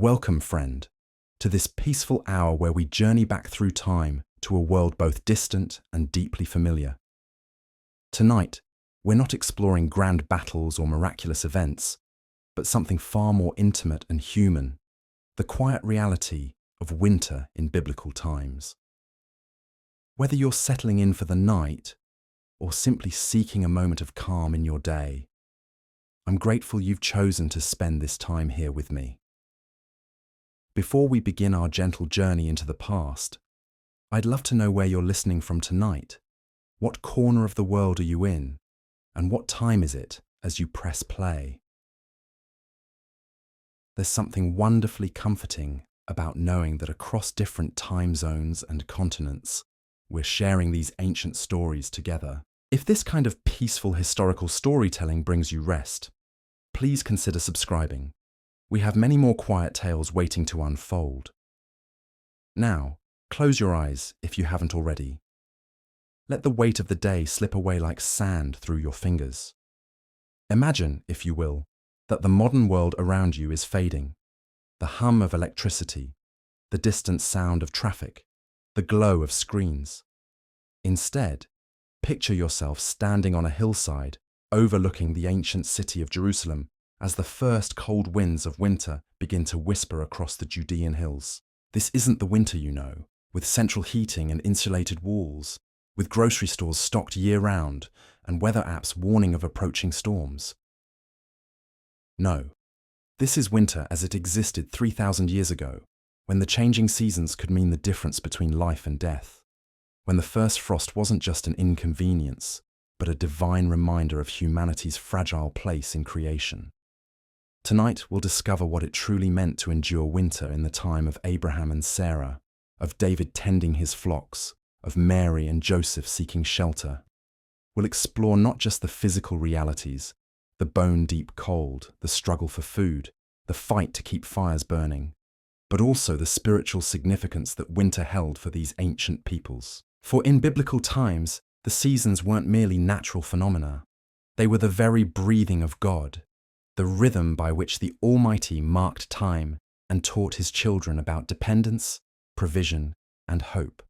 Welcome, friend, to this peaceful hour where we journey back through time to a world both distant and deeply familiar. Tonight, we're not exploring grand battles or miraculous events, but something far more intimate and human, the quiet reality of winter in biblical times. Whether you're settling in for the night or simply seeking a moment of calm in your day, I'm grateful you've chosen to spend this time here with me. Before we begin our gentle journey into the past, I'd love to know where you're listening from tonight. What corner of the world are you in? And what time is it as you press play? There's something wonderfully comforting about knowing that across different time zones and continents, we're sharing these ancient stories together. If this kind of peaceful historical storytelling brings you rest, please consider subscribing. We have many more quiet tales waiting to unfold. Now, close your eyes if you haven't already. Let the weight of the day slip away like sand through your fingers. Imagine, if you will, that the modern world around you is fading. The hum of electricity, the distant sound of traffic, the glow of screens. Instead, picture yourself standing on a hillside overlooking the ancient city of Jerusalem as the first cold winds of winter begin to whisper across the Judean hills. This isn't the winter you know, with central heating and insulated walls, with grocery stores stocked year-round and weather apps warning of approaching storms. No, this is winter as it existed 3,000 years ago, when the changing seasons could mean the difference between life and death, when the first frost wasn't just an inconvenience, but a divine reminder of humanity's fragile place in creation. Tonight, we'll discover what it truly meant to endure winter in the time of Abraham and Sarah, of David tending his flocks, of Mary and Joseph seeking shelter. We'll explore not just the physical realities, the bone-deep cold, the struggle for food, the fight to keep fires burning, but also the spiritual significance that winter held for these ancient peoples. For in biblical times, the seasons weren't merely natural phenomena. They were the very breathing of God, the rhythm by which the Almighty marked time and taught his children about dependence, provision, and hope.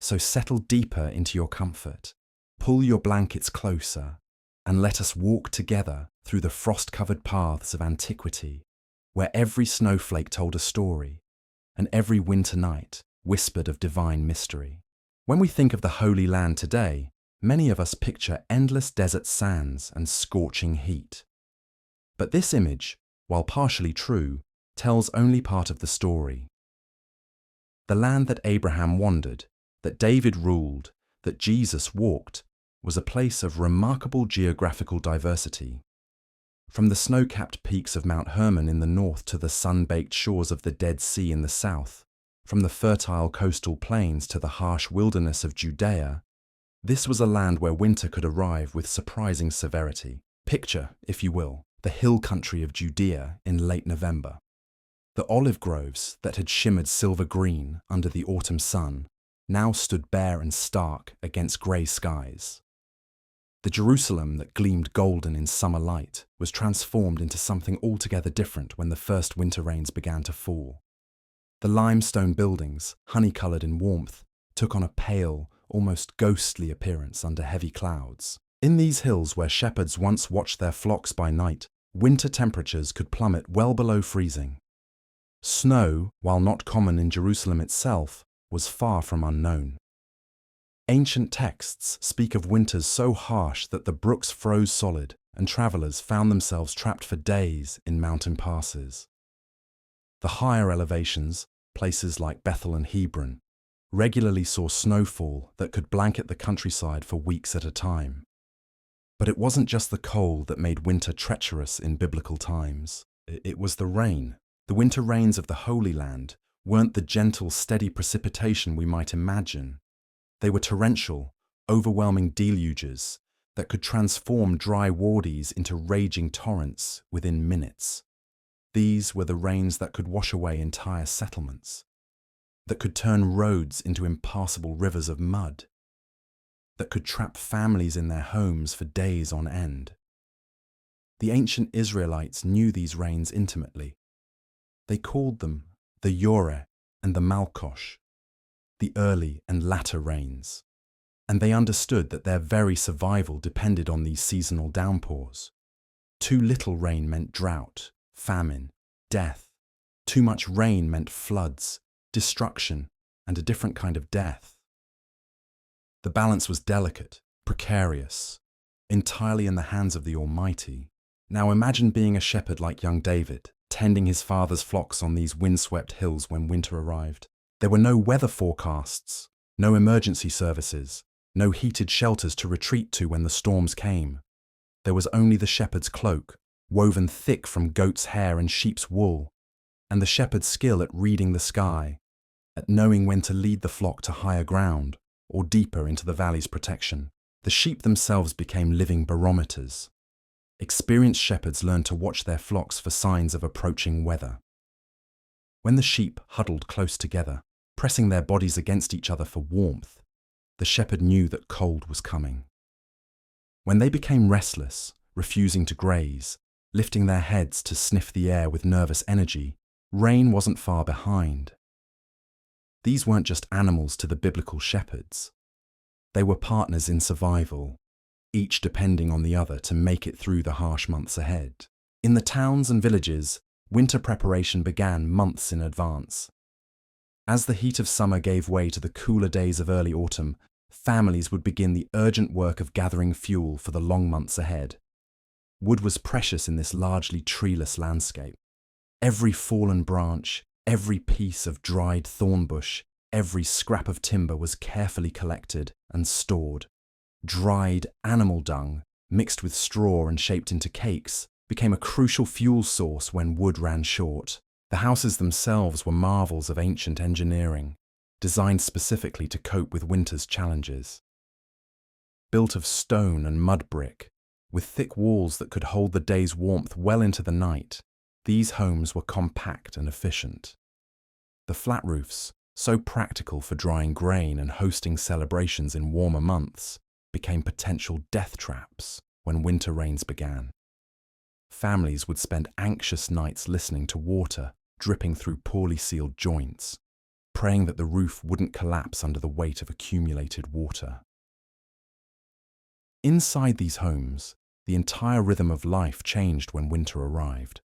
So settle deeper into your comfort, pull your blankets closer, and let us walk together through the frost-covered paths of antiquity, where every snowflake told a story, and every winter night whispered of divine mystery. When we think of the Holy Land today, many of us picture endless desert sands and scorching heat. But this image, while partially true, tells only part of the story. The land that Abraham wandered, that David ruled, that Jesus walked, was a place of remarkable geographical diversity. From the snow-capped peaks of Mount Hermon in the north to the sun-baked shores of the Dead Sea in the south, from the fertile coastal plains to the harsh wilderness of Judea, this was a land where winter could arrive with surprising severity. Picture, if you will, the hill country of Judea in late November. The olive groves that had shimmered silver green under the autumn sun now stood bare and stark against grey skies. The Jerusalem that gleamed golden in summer light was transformed into something altogether different when the first winter rains began to fall. The limestone buildings, honey-coloured in warmth, took on a pale, almost ghostly appearance under heavy clouds. In these hills where shepherds once watched their flocks by night, winter temperatures could plummet well below freezing. Snow, while not common in Jerusalem itself, was far from unknown. Ancient texts speak of winters so harsh that the brooks froze solid and travellers found themselves trapped for days in mountain passes. The higher elevations, places like Bethel and Hebron, regularly saw snowfall that could blanket the countryside for weeks at a time. But it wasn't just the cold that made winter treacherous in biblical times. It was the rain. The winter rains of the Holy Land weren't the gentle, steady precipitation we might imagine. They were torrential, overwhelming deluges that could transform dry wadis into raging torrents within minutes. These were the rains that could wash away entire settlements, that could turn roads into impassable rivers of mud, that could trap families in their homes for days on end. The ancient Israelites knew these rains intimately. They called them the Yore and the Malkosh, the early and latter rains, and they understood that their very survival depended on these seasonal downpours. Too little rain meant drought, famine, death. Too much rain meant floods, destruction, and a different kind of death. The balance was delicate, precarious, entirely in the hands of the Almighty. Now imagine being a shepherd like young David, tending his father's flocks on these windswept hills when winter arrived. There were no weather forecasts, no emergency services, no heated shelters to retreat to when the storms came. There was only the shepherd's cloak, woven thick from goat's hair and sheep's wool, and the shepherd's skill at reading the sky, at knowing when to lead the flock to higher ground or deeper into the valley's protection. The sheep themselves became living barometers. Experienced shepherds learned to watch their flocks for signs of approaching weather. When the sheep huddled close together, pressing their bodies against each other for warmth, the shepherd knew that cold was coming. When they became restless, refusing to graze, lifting their heads to sniff the air with nervous energy, rain wasn't far behind. These weren't just animals to the biblical shepherds. They were partners in survival, each depending on the other to make it through the harsh months ahead. In the towns and villages, winter preparation began months in advance. As the heat of summer gave way to the cooler days of early autumn, families would begin the urgent work of gathering fuel for the long months ahead. Wood was precious in this largely treeless landscape. Every fallen branch, every piece of dried thorn bush, every scrap of timber was carefully collected and stored. Dried animal dung, mixed with straw and shaped into cakes, became a crucial fuel source when wood ran short. The houses themselves were marvels of ancient engineering, designed specifically to cope with winter's challenges. Built of stone and mud brick, with thick walls that could hold the day's warmth well into the night, these homes were compact and efficient. The flat roofs, so practical for drying grain and hosting celebrations in warmer months, became potential death traps when winter rains began. Families would spend anxious nights listening to water dripping through poorly sealed joints, praying that the roof wouldn't collapse under the weight of accumulated water. Inside these homes, the entire rhythm of life changed when winter arrived.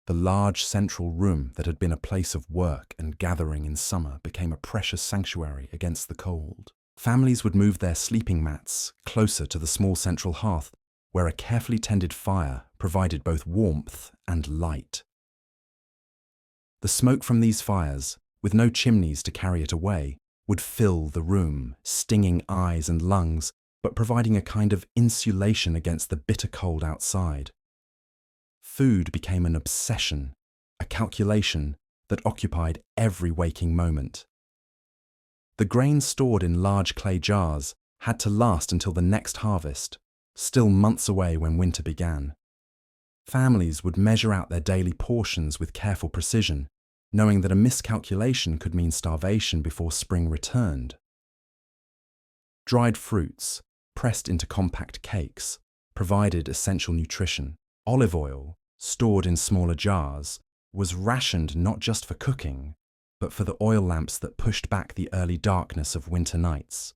The large central room that had been a place of work and gathering in summer became a precious sanctuary against the cold. Families would move their sleeping mats closer to the small central hearth, where a carefully tended fire provided both warmth and light. The smoke from these fires, with no chimneys to carry it away, would fill the room, stinging eyes and lungs, but providing a kind of insulation against the bitter cold outside. Food became an obsession, a calculation that occupied every waking moment. The grain stored in large clay jars had to last until the next harvest, still months away when winter began. Families would measure out their daily portions with careful precision, knowing that a miscalculation could mean starvation before spring returned. Dried fruits, pressed into compact cakes, provided essential nutrition. Olive oil, stored in smaller jars, was rationed not just for cooking, but for the oil lamps that pushed back the early darkness of winter nights.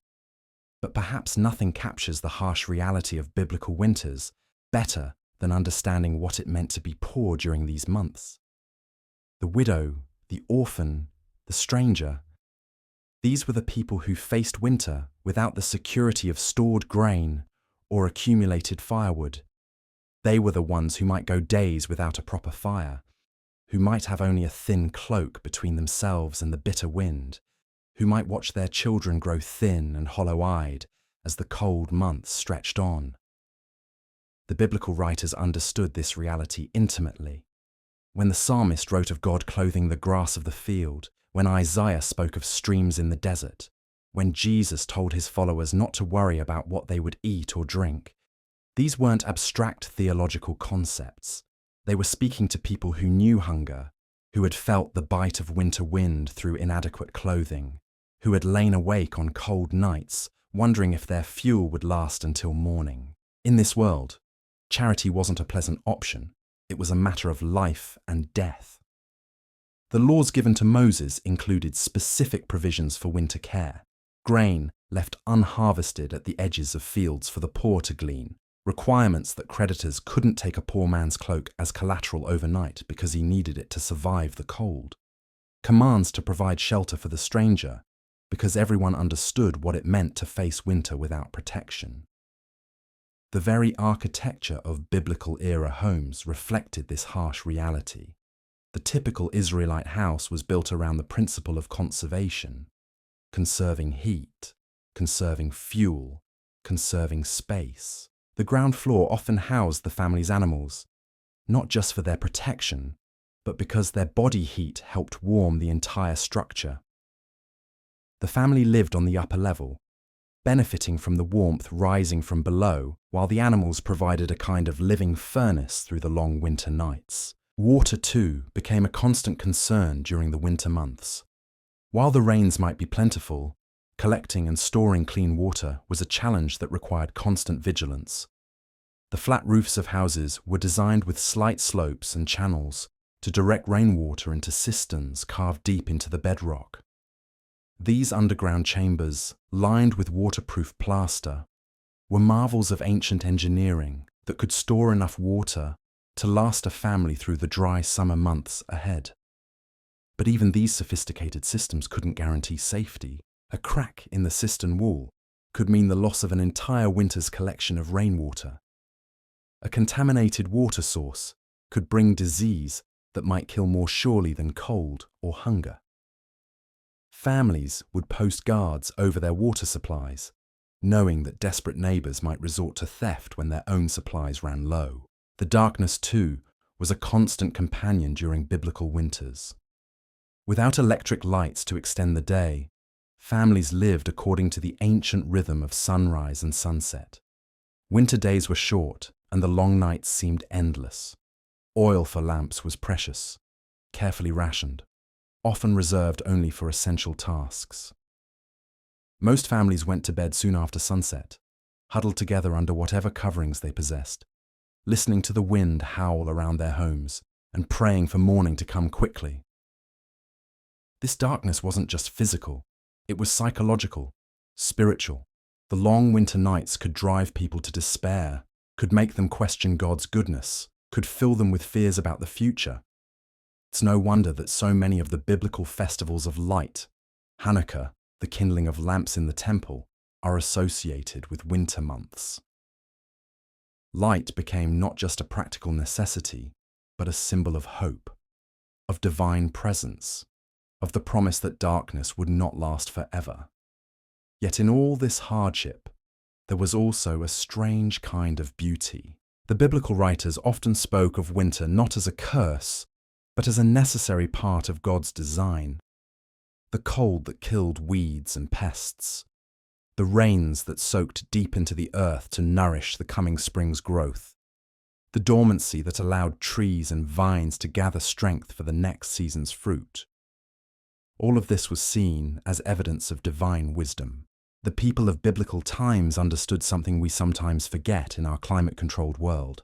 But perhaps nothing captures the harsh reality of biblical winters better than understanding what it meant to be poor during these months. The widow, the orphan, the stranger, these were the people who faced winter without the security of stored grain or accumulated firewood. They were the ones who might go days without a proper fire, who might have only a thin cloak between themselves and the bitter wind, who might watch their children grow thin and hollow-eyed as the cold months stretched on. The biblical writers understood this reality intimately. When the psalmist wrote of God clothing the grass of the field, when Isaiah spoke of streams in the desert, when Jesus told his followers not to worry about what they would eat or drink, these weren't abstract theological concepts. They were speaking to people who knew hunger, who had felt the bite of winter wind through inadequate clothing, who had lain awake on cold nights, wondering if their fuel would last until morning. In this world, charity wasn't a pleasant option. It was a matter of life and death. The laws given to Moses included specific provisions for winter care, grain left unharvested at the edges of fields for the poor to glean, requirements that creditors couldn't take a poor man's cloak as collateral overnight because he needed it to survive the cold, commands to provide shelter for the stranger because everyone understood what it meant to face winter without protection. The very architecture of biblical-era homes reflected this harsh reality. The typical Israelite house was built around the principle of conservation, conserving heat, conserving fuel, conserving space. The ground floor often housed the family's animals, not just for their protection, but because their body heat helped warm the entire structure. The family lived on the upper level, benefiting from the warmth rising from below, while the animals provided a kind of living furnace through the long winter nights. Water, too, became a constant concern during the winter months. While the rains might be plentiful, collecting and storing clean water was a challenge that required constant vigilance. The flat roofs of houses were designed with slight slopes and channels to direct rainwater into cisterns carved deep into the bedrock. These underground chambers, lined with waterproof plaster, were marvels of ancient engineering that could store enough water to last a family through the dry summer months ahead. But even these sophisticated systems couldn't guarantee safety. A crack in the cistern wall could mean the loss of an entire winter's collection of rainwater. A contaminated water source could bring disease that might kill more surely than cold or hunger. Families would post guards over their water supplies, knowing that desperate neighbours might resort to theft when their own supplies ran low. The darkness, too, was a constant companion during biblical winters. Without electric lights to extend the day, families lived according to the ancient rhythm of sunrise and sunset. Winter days were short, and the long nights seemed endless. Oil for lamps was precious, carefully rationed, often reserved only for essential tasks. Most families went to bed soon after sunset, huddled together under whatever coverings they possessed, listening to the wind howl around their homes and praying for morning to come quickly. This darkness wasn't just physical, it was psychological, spiritual. The long winter nights could drive people to despair, could make them question God's goodness, could fill them with fears about the future. It's no wonder that so many of the biblical festivals of light, Hanukkah, the kindling of lamps in the temple, are associated with winter months. Light became not just a practical necessity, but a symbol of hope, of divine presence, of the promise that darkness would not last forever. Yet in all this hardship, there was also a strange kind of beauty. The biblical writers often spoke of winter not as a curse, but as a necessary part of God's design. The cold that killed weeds and pests, the rains that soaked deep into the earth to nourish the coming spring's growth, the dormancy that allowed trees and vines to gather strength for the next season's fruit. All of this was seen as evidence of divine wisdom. The people of biblical times understood something we sometimes forget in our climate-controlled world: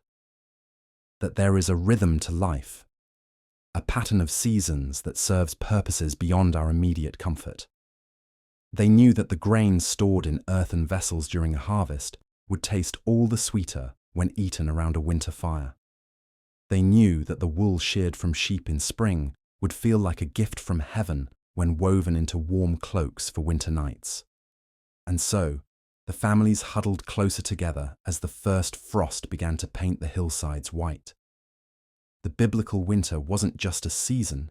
that there is a rhythm to life, a pattern of seasons that serves purposes beyond our immediate comfort. They knew that the grain stored in earthen vessels during a harvest would taste all the sweeter when eaten around a winter fire. They knew that the wool sheared from sheep in spring would feel like a gift from heaven when woven into warm cloaks for winter nights. And so, the families huddled closer together as the first frost began to paint the hillsides white. The biblical winter wasn't just a season,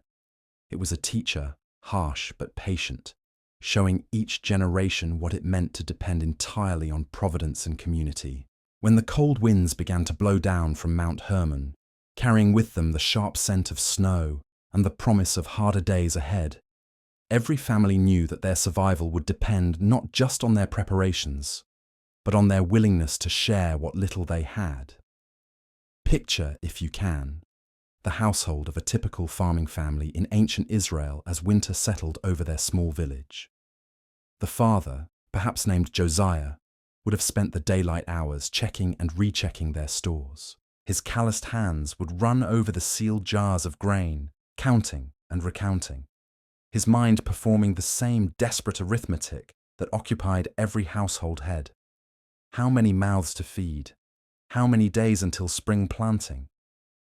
it was a teacher, harsh but patient, showing each generation what it meant to depend entirely on providence and community. When the cold winds began to blow down from Mount Hermon, carrying with them the sharp scent of snow and the promise of harder days ahead, every family knew that their survival would depend not just on their preparations, but on their willingness to share what little they had. Picture, if you can, the household of a typical farming family in ancient Israel as winter settled over their small village. The father, perhaps named Josiah, would have spent the daylight hours checking and rechecking their stores. His calloused hands would run over the sealed jars of grain, counting, and recounting, his mind performing the same desperate arithmetic that occupied every household head. How many mouths to feed? How many days until spring planting?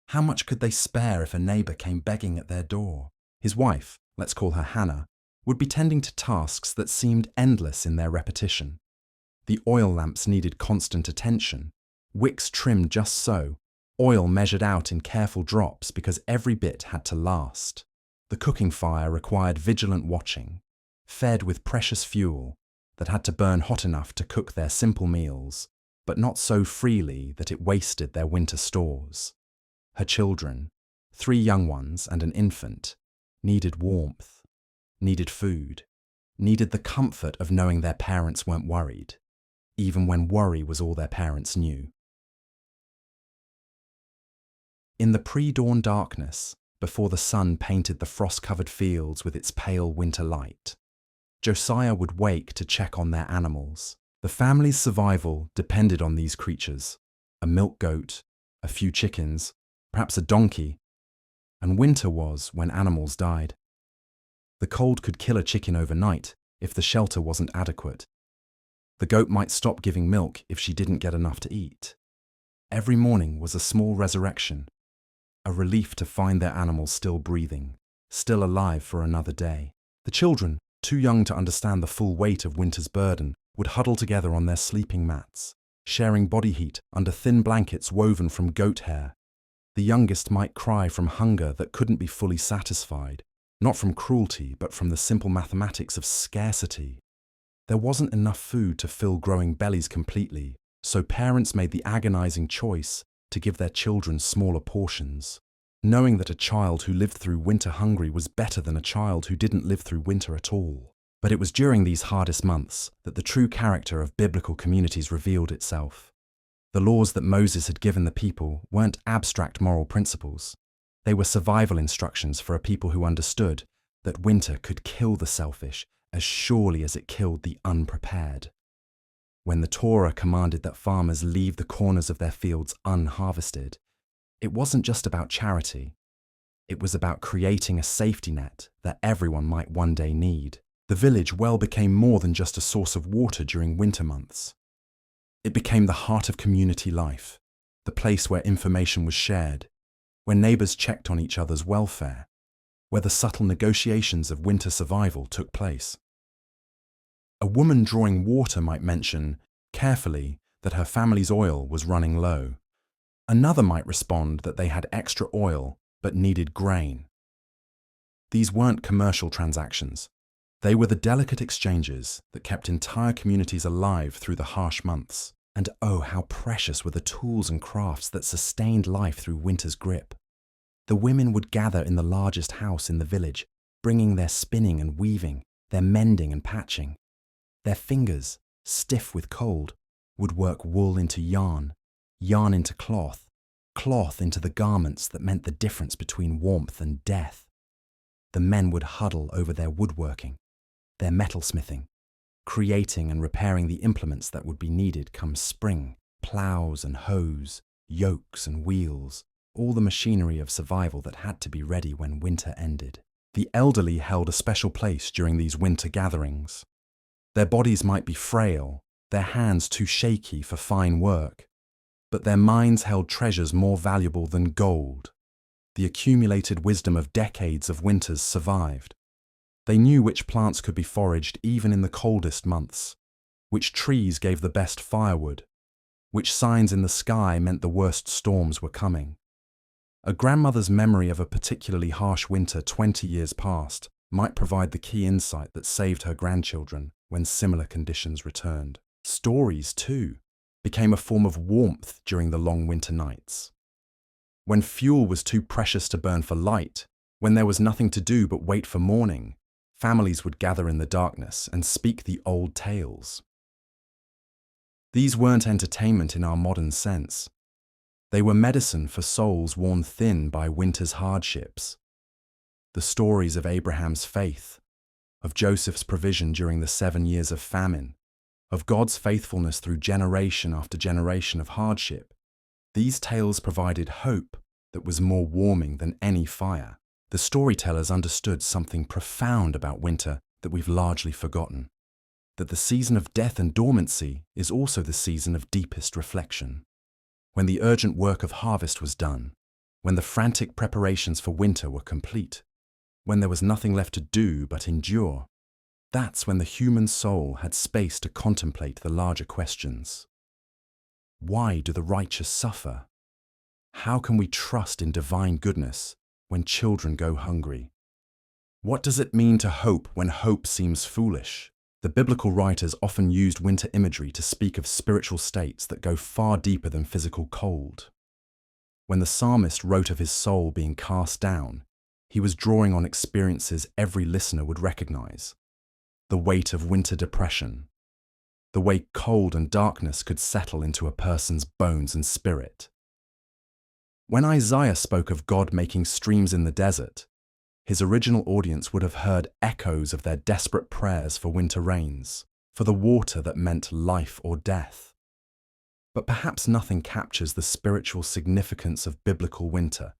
How much could they spare if a neighbour came begging at their door? His wife, let's call her Hannah, would be tending to tasks that seemed endless in their repetition. The oil lamps needed constant attention, wicks trimmed just so, oil measured out in careful drops because every bit had to last. The cooking fire required vigilant watching, fed with precious fuel that had to burn hot enough to cook their simple meals, but not so freely that it wasted their winter stores. Her children, 3 young ones and an infant, needed warmth, needed food, needed the comfort of knowing their parents weren't worried, even when worry was all their parents knew. In the pre-dawn darkness, before the sun painted the frost-covered fields with its pale winter light, Josiah would wake to check on their animals. The family's survival depended on these creatures, a milk goat, a few chickens, perhaps a donkey, and winter was when animals died. The cold could kill a chicken overnight if the shelter wasn't adequate. The goat might stop giving milk if she didn't get enough to eat. Every morning was a small resurrection, a relief to find their animals still breathing, still alive for another day. The children, too young to understand the full weight of winter's burden, would huddle together on their sleeping mats, sharing body heat under thin blankets woven from goat hair. The youngest might cry from hunger that couldn't be fully satisfied, not from cruelty, but from the simple mathematics of scarcity. There wasn't enough food to fill growing bellies completely, so parents made the agonizing choice to give their children smaller portions, knowing that a child who lived through winter hungry was better than a child who didn't live through winter at all. But it was during these hardest months that the true character of biblical communities revealed itself. The laws that Moses had given the people weren't abstract moral principles. They were survival instructions for a people who understood that winter could kill the selfish as surely as it killed the unprepared. When the Torah commanded that farmers leave the corners of their fields unharvested, it wasn't just about charity. It was about creating a safety net that everyone might one day need. The village well became more than just a source of water during winter months. It became the heart of community life, the place where information was shared, where neighbours checked on each other's welfare, where the subtle negotiations of winter survival took place. A woman drawing water might mention, carefully, that her family's oil was running low. Another might respond that they had extra oil but needed grain. These weren't commercial transactions. They were the delicate exchanges that kept entire communities alive through the harsh months. And oh, how precious were the tools and crafts that sustained life through winter's grip. The women would gather in the largest house in the village, bringing their spinning and weaving, their mending and patching. Their fingers, stiff with cold, would work wool into yarn, yarn into cloth, cloth into the garments that meant the difference between warmth and death. The men would huddle over their woodworking, their metalsmithing, creating and repairing the implements that would be needed come spring, ploughs and hoes, yokes and wheels, all the machinery of survival that had to be ready when winter ended. The elderly held a special place during these winter gatherings. Their bodies might be frail, their hands too shaky for fine work, but their minds held treasures more valuable than gold. The accumulated wisdom of decades of winters survived. They knew which plants could be foraged even in the coldest months, which trees gave the best firewood, which signs in the sky meant the worst storms were coming. A grandmother's memory of a particularly harsh winter 20 years past might provide the key insight that saved her grandchildren when similar conditions returned. Stories, too, became a form of warmth during the long winter nights. When fuel was too precious to burn for light, when there was nothing to do but wait for morning, families would gather in the darkness and speak the old tales. These weren't entertainment in our modern sense. They were medicine for souls worn thin by winter's hardships. The stories of Abraham's faith, of Joseph's provision during the 7 years of famine, of God's faithfulness through generation after generation of hardship, these tales provided hope that was more warming than any fire. The storytellers understood something profound about winter that we've largely forgotten, that the season of death and dormancy is also the season of deepest reflection. When the urgent work of harvest was done, when the frantic preparations for winter were complete, when there was nothing left to do but endure, that's when the human soul had space to contemplate the larger questions. Why do the righteous suffer? How can we trust in divine goodness when children go hungry? What does it mean to hope when hope seems foolish? The biblical writers often used winter imagery to speak of spiritual states that go far deeper than physical cold. When the psalmist wrote of his soul being cast down, he was drawing on experiences every listener would recognize. The weight of winter depression, the way cold and darkness could settle into a person's bones and spirit. When Isaiah spoke of God making streams in the desert, his original audience would have heard echoes of their desperate prayers for winter rains, for the water that meant life or death. But perhaps nothing captures the spiritual significance of biblical winter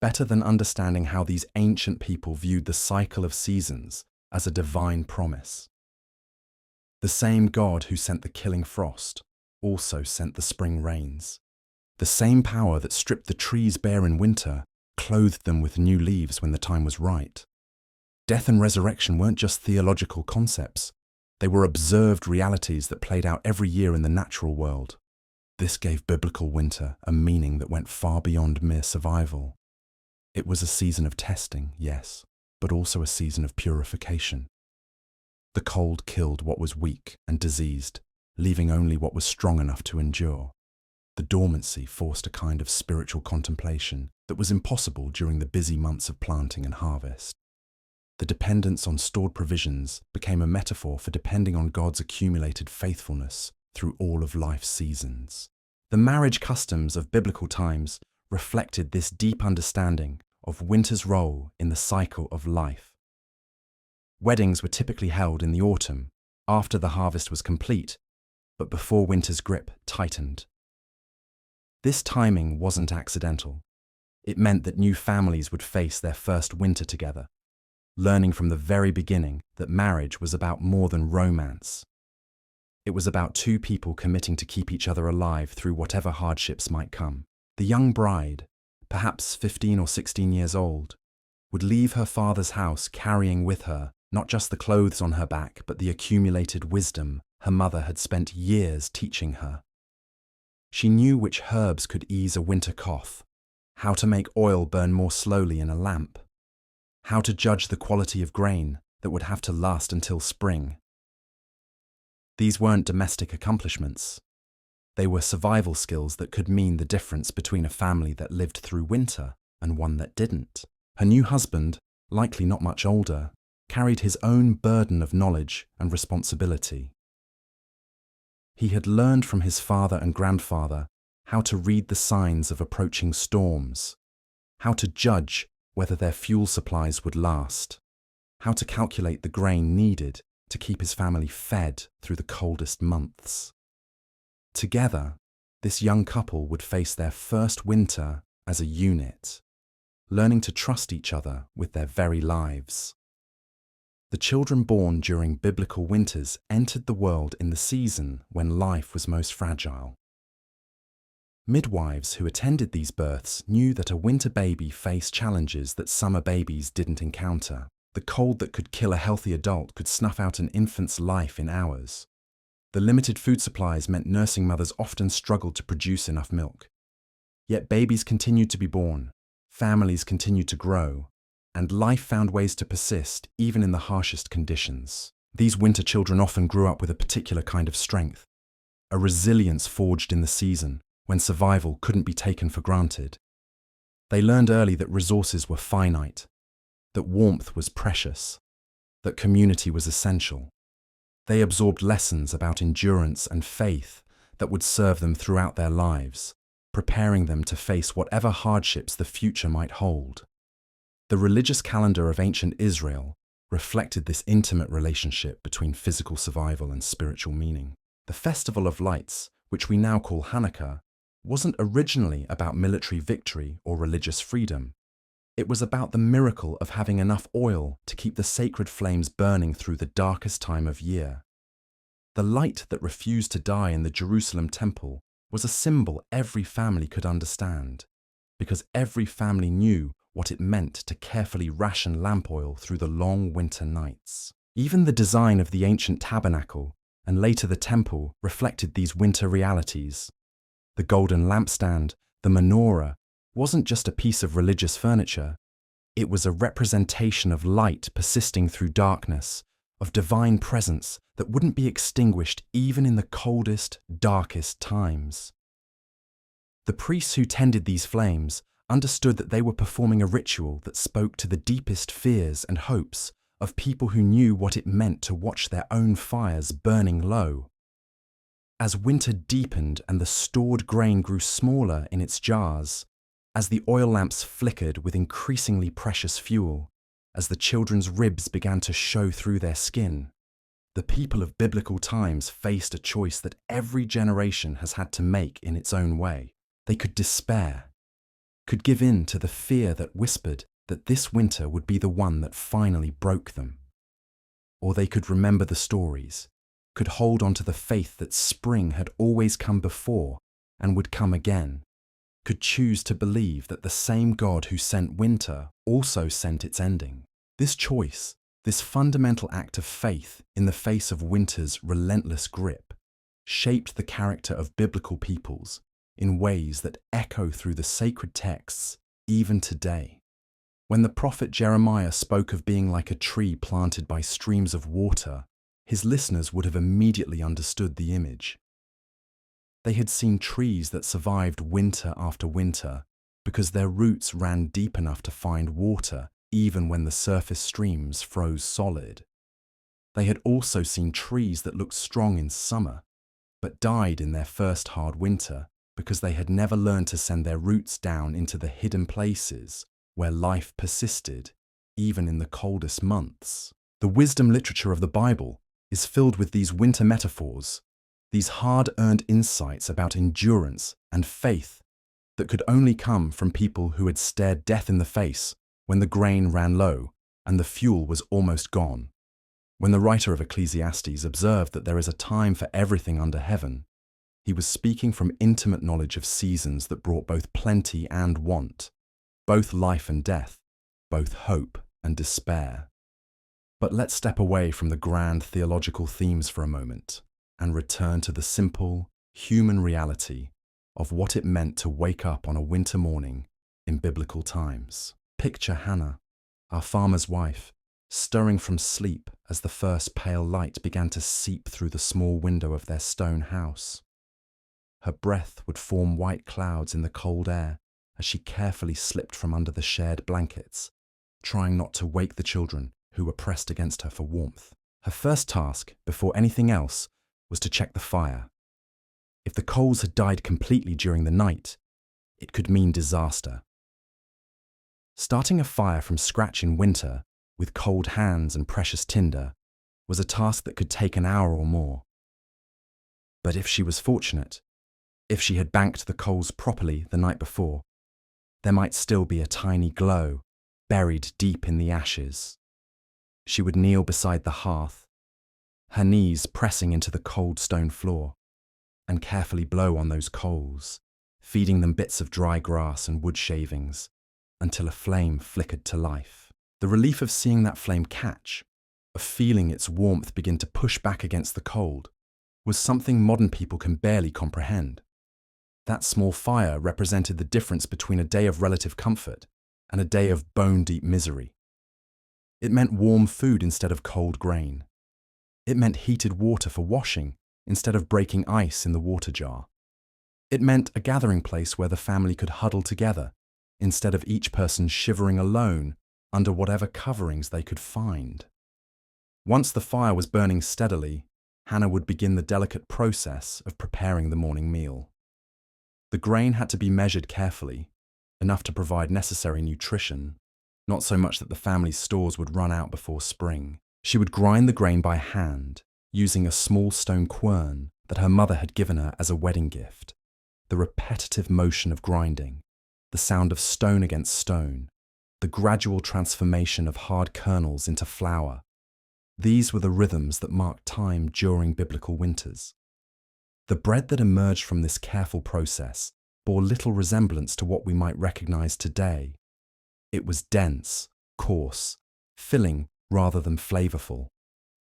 better than understanding how these ancient people viewed the cycle of seasons as a divine promise. The same God who sent the killing frost also sent the spring rains. The same power that stripped the trees bare in winter clothed them with new leaves when the time was right. Death and resurrection weren't just theological concepts. They were observed realities that played out every year in the natural world. This gave biblical winter a meaning that went far beyond mere survival. It was a season of testing, yes, but also a season of purification. The cold killed what was weak and diseased, leaving only what was strong enough to endure. The dormancy forced a kind of spiritual contemplation that was impossible during the busy months of planting and harvest. The dependence on stored provisions became a metaphor for depending on God's accumulated faithfulness through all of life's seasons. The marriage customs of biblical times reflected this deep understanding of winter's role in the cycle of life. Weddings were typically held in the autumn, after the harvest was complete, but before winter's grip tightened. This timing wasn't accidental. It meant that new families would face their first winter together, learning from the very beginning that marriage was about more than romance. It was about two people committing to keep each other alive through whatever hardships might come. The young bride, perhaps 15 or 16 years old, would leave her father's house carrying with her not just the clothes on her back, but the accumulated wisdom her mother had spent years teaching her. She knew which herbs could ease a winter cough, how to make oil burn more slowly in a lamp, how to judge the quality of grain that would have to last until spring. These weren't domestic accomplishments. They were survival skills that could mean the difference between a family that lived through winter and one that didn't. Her new husband, likely not much older, carried his own burden of knowledge and responsibility. He had learned from his father and grandfather how to read the signs of approaching storms, how to judge whether their fuel supplies would last, how to calculate the grain needed to keep his family fed through the coldest months. Together, this young couple would face their first winter as a unit, learning to trust each other with their very lives. The children born during biblical winters entered the world in the season when life was most fragile. Midwives who attended these births knew that a winter baby faced challenges that summer babies didn't encounter. The cold that could kill a healthy adult could snuff out an infant's life in hours. The limited food supplies meant nursing mothers often struggled to produce enough milk. Yet babies continued to be born, families continued to grow, and life found ways to persist even in the harshest conditions. These winter children often grew up with a particular kind of strength, a resilience forged in the season when survival couldn't be taken for granted. They learned early that resources were finite, that warmth was precious, that community was essential. They absorbed lessons about endurance and faith that would serve them throughout their lives, preparing them to face whatever hardships the future might hold. The religious calendar of ancient Israel reflected this intimate relationship between physical survival and spiritual meaning. The Festival of Lights, which we now call Hanukkah, wasn't originally about military victory or religious freedom. It was about the miracle of having enough oil to keep the sacred flames burning through the darkest time of year. The light that refused to die in the Jerusalem temple was a symbol every family could understand, because every family knew what it meant to carefully ration lamp oil through the long winter nights. Even the design of the ancient tabernacle and later the temple reflected these winter realities. The golden lampstand, the menorah, wasn't just a piece of religious furniture. It was a representation of light persisting through darkness, of divine presence that wouldn't be extinguished even in the coldest, darkest times. The priests who tended these flames understood that they were performing a ritual that spoke to the deepest fears and hopes of people who knew what it meant to watch their own fires burning low. As winter deepened and the stored grain grew smaller in its jars, as the oil lamps flickered with increasingly precious fuel, as the children's ribs began to show through their skin, the people of biblical times faced a choice that every generation has had to make in its own way. They could despair, could give in to the fear that whispered that this winter would be the one that finally broke them. Or they could remember the stories, could hold on to the faith that spring had always come before and would come again, could choose to believe that the same God who sent winter also sent its ending. This choice, this fundamental act of faith in the face of winter's relentless grip, shaped the character of biblical peoples in ways that echo through the sacred texts even today. When the prophet Jeremiah spoke of being like a tree planted by streams of water, his listeners would have immediately understood the image. They had seen trees that survived winter after winter because their roots ran deep enough to find water even when the surface streams froze solid. They had also seen trees that looked strong in summer, but died in their first hard winter because they had never learned to send their roots down into the hidden places where life persisted, even in the coldest months. The wisdom literature of the Bible is filled with these winter metaphors, these hard-earned insights about endurance and faith that could only come from people who had stared death in the face when the grain ran low and the fuel was almost gone. When the writer of Ecclesiastes observed that there is a time for everything under heaven, he was speaking from intimate knowledge of seasons that brought both plenty and want, both life and death, both hope and despair. But let's step away from the grand theological themes for a moment and return to the simple, human reality of what it meant to wake up on a winter morning in biblical times. Picture Hannah, our farmer's wife, stirring from sleep as the first pale light began to seep through the small window of their stone house. Her breath would form white clouds in the cold air as she carefully slipped from under the shared blankets, trying not to wake the children who were pressed against her for warmth. Her first task, before anything else, was to check the fire. If the coals had died completely during the night, it could mean disaster. Starting a fire from scratch in winter, with cold hands and precious tinder, was a task that could take an hour or more. But if she was fortunate, if she had banked the coals properly the night before, there might still be a tiny glow buried deep in the ashes. She would kneel beside the hearth, her knees pressing into the cold stone floor, and carefully blow on those coals, feeding them bits of dry grass and wood shavings, until a flame flickered to life. The relief of seeing that flame catch, of feeling its warmth begin to push back against the cold, was something modern people can barely comprehend. That small fire represented the difference between a day of relative comfort and a day of bone-deep misery. It meant warm food instead of cold grain. It meant heated water for washing instead of breaking ice in the water jar. It meant a gathering place where the family could huddle together instead of each person shivering alone under whatever coverings they could find. Once the fire was burning steadily, Hannah would begin the delicate process of preparing the morning meal. The grain had to be measured carefully, enough to provide necessary nutrition, not so much that the family's stores would run out before spring. She would grind the grain by hand, using a small stone quern that her mother had given her as a wedding gift. The repetitive motion of grinding, the sound of stone against stone, the gradual transformation of hard kernels into flour. These were the rhythms that marked time during biblical winters. The bread that emerged from this careful process bore little resemblance to what we might recognize today. It was dense, coarse, filling rather than flavorful.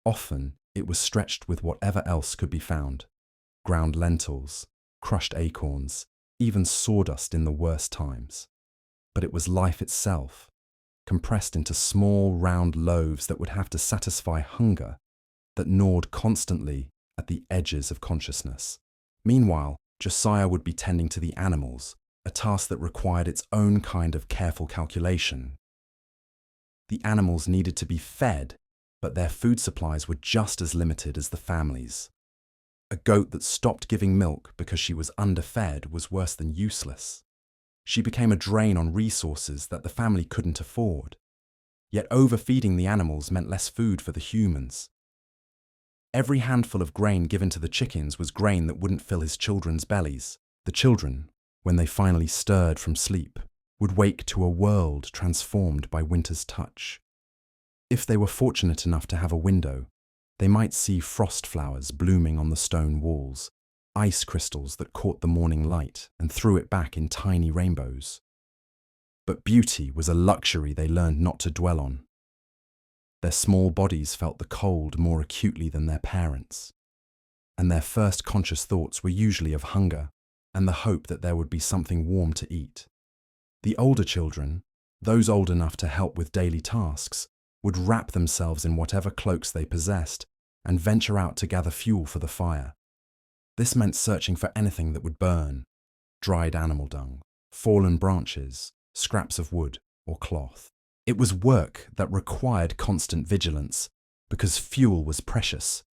Often, it was stretched with whatever else could be found: ground lentils, crushed acorns, even sawdust in the worst times. But it was life itself, compressed into small, round loaves that would have to satisfy hunger, that gnawed constantly at the edges of consciousness. Meanwhile, Josiah would be tending to the animals, a task that required its own kind of careful calculation. The animals needed to be fed, but their food supplies were just as limited as the family's. A goat that stopped giving milk because she was underfed was worse than useless. She became a drain on resources that the family couldn't afford. Yet overfeeding the animals meant less food for the humans. Every handful of grain given to the chickens was grain that wouldn't fill his children's bellies. The children, when they finally stirred from sleep, would wake to a world transformed by winter's touch. If they were fortunate enough to have a window, they might see frost flowers blooming on the stone walls, ice crystals that caught the morning light and threw it back in tiny rainbows. But beauty was a luxury they learned not to dwell on. Their small bodies felt the cold more acutely than their parents, and their first conscious thoughts were usually of hunger and the hope that there would be something warm to eat. The older children, those old enough to help with daily tasks, would wrap themselves in whatever cloaks they possessed and venture out to gather fuel for the fire. This meant searching for anything that would burn: dried animal dung, fallen branches, scraps of wood or cloth. It was work that required constant vigilance because fuel was precious,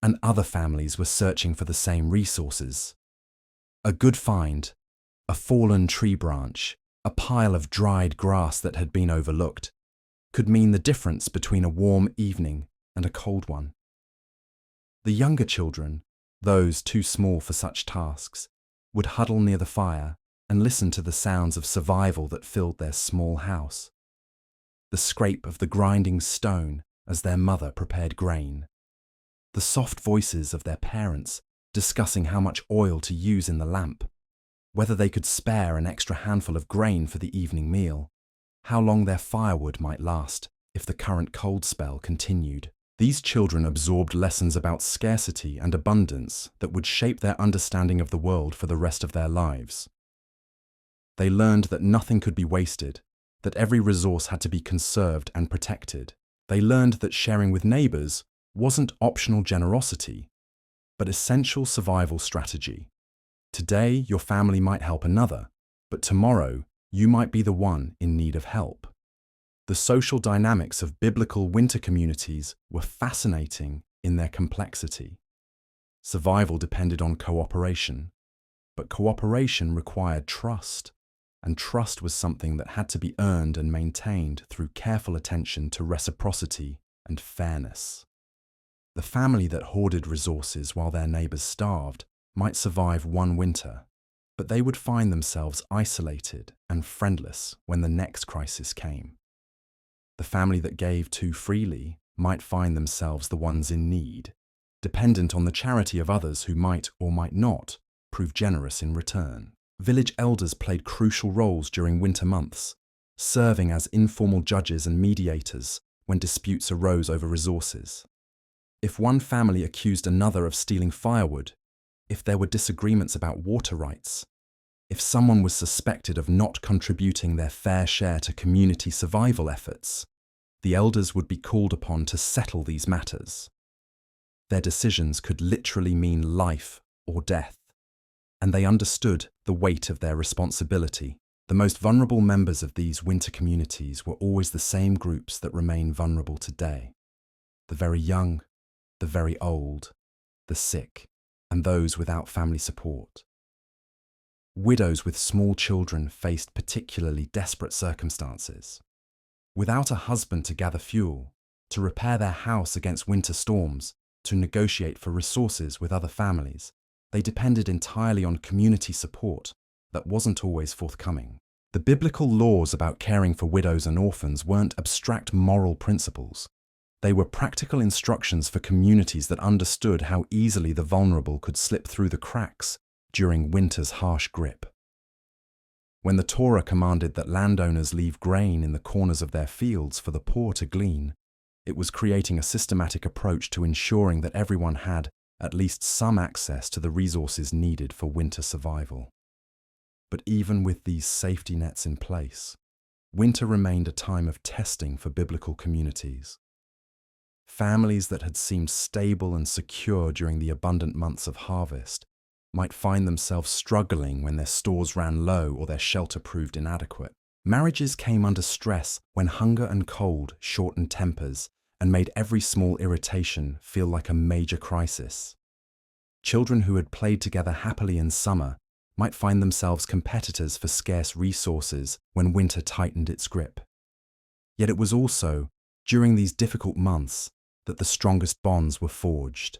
and other families were searching for the same resources. A good find, a fallen tree branch, a pile of dried grass that had been overlooked, could mean the difference between a warm evening and a cold one. The younger children, those too small for such tasks, would huddle near the fire and listen to the sounds of survival that filled their small house. The scrape of the grinding stone as their mother prepared grain. The soft voices of their parents discussing how much oil to use in the lamp, whether they could spare an extra handful of grain for the evening meal, how long their firewood might last if the current cold spell continued. These children absorbed lessons about scarcity and abundance that would shape their understanding of the world for the rest of their lives. They learned that nothing could be wasted, that every resource had to be conserved and protected. They learned that sharing with neighbors wasn't optional generosity, but essential survival strategy. Today, your family might help another, but tomorrow, you might be the one in need of help. The social dynamics of biblical winter communities were fascinating in their complexity. Survival depended on cooperation, but cooperation required trust, and trust was something that had to be earned and maintained through careful attention to reciprocity and fairness. The family that hoarded resources while their neighbors starved might survive one winter, but they would find themselves isolated and friendless when the next crisis came. The family that gave too freely might find themselves the ones in need, dependent on the charity of others who might or might not prove generous in return. Village elders played crucial roles during winter months, serving as informal judges and mediators when disputes arose over resources. If one family accused another of stealing firewood, if there were disagreements about water rights, if someone was suspected of not contributing their fair share to community survival efforts, the elders would be called upon to settle these matters. Their decisions could literally mean life or death, and they understood the weight of their responsibility. The most vulnerable members of these winter communities were always the same groups that remain vulnerable today: the very young, the very old, the sick, and those without family support. Widows with small children faced particularly desperate circumstances. Without a husband to gather fuel, to repair their house against winter storms, to negotiate for resources with other families, they depended entirely on community support that wasn't always forthcoming. The biblical laws about caring for widows and orphans weren't abstract moral principles. They were practical instructions for communities that understood how easily the vulnerable could slip through the cracks during winter's harsh grip. When the Torah commanded that landowners leave grain in the corners of their fields for the poor to glean, it was creating a systematic approach to ensuring that everyone had at least some access to the resources needed for winter survival. But even with these safety nets in place, winter remained a time of testing for biblical communities. Families that had seemed stable and secure during the abundant months of harvest might find themselves struggling when their stores ran low or their shelter proved inadequate. Marriages came under stress when hunger and cold shortened tempers and made every small irritation feel like a major crisis. Children who had played together happily in summer might find themselves competitors for scarce resources when winter tightened its grip. Yet it was also, during these difficult months, that the strongest bonds were forged.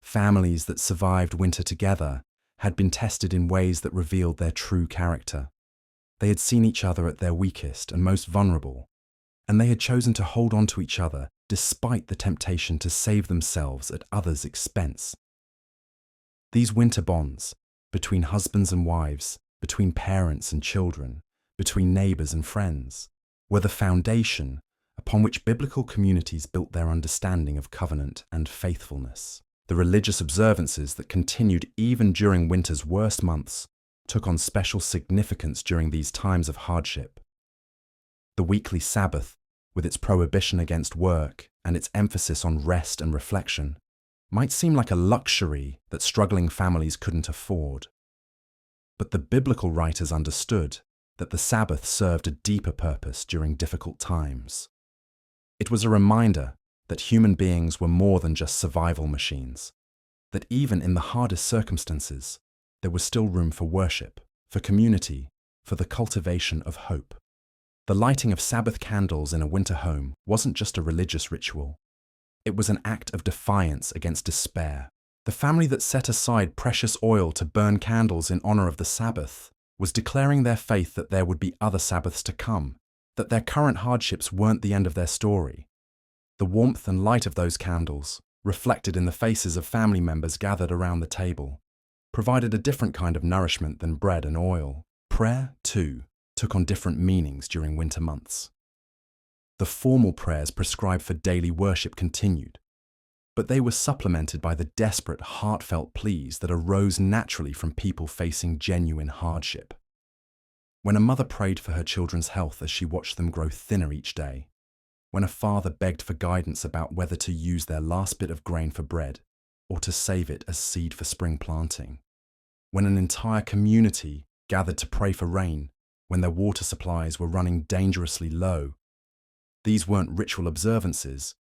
Families that survived winter together had been tested in ways that revealed their true character. They had seen each other at their weakest and most vulnerable, and they had chosen to hold on to each other despite the temptation to save themselves at others' expense. These winter bonds, between husbands and wives, between parents and children, between neighbors and friends, were the foundation upon which biblical communities built their understanding of covenant and faithfulness. The religious observances that continued even during winter's worst months took on special significance during these times of hardship. The weekly Sabbath, with its prohibition against work and its emphasis on rest and reflection, might seem like a luxury that struggling families couldn't afford. But the biblical writers understood that the Sabbath served a deeper purpose during difficult times. It was a reminder that human beings were more than just survival machines, that even in the hardest circumstances, there was still room for worship, for community, for the cultivation of hope. The lighting of Sabbath candles in a winter home wasn't just a religious ritual. It was an act of defiance against despair. The family that set aside precious oil to burn candles in honor of the Sabbath was declaring their faith that there would be other Sabbaths to come, that their current hardships weren't the end of their story. The warmth and light of those candles, reflected in the faces of family members gathered around the table, provided a different kind of nourishment than bread and oil. Prayer, too, took on different meanings during winter months. The formal prayers prescribed for daily worship continued, but they were supplemented by the desperate, heartfelt pleas that arose naturally from people facing genuine hardship. When a mother prayed for her children's health as she watched them grow thinner each day, when a father begged for guidance about whether to use their last bit of grain for bread or to save it as seed for spring planting, when an entire community gathered to pray for rain when their water supplies were running dangerously low, these weren't ritual observances,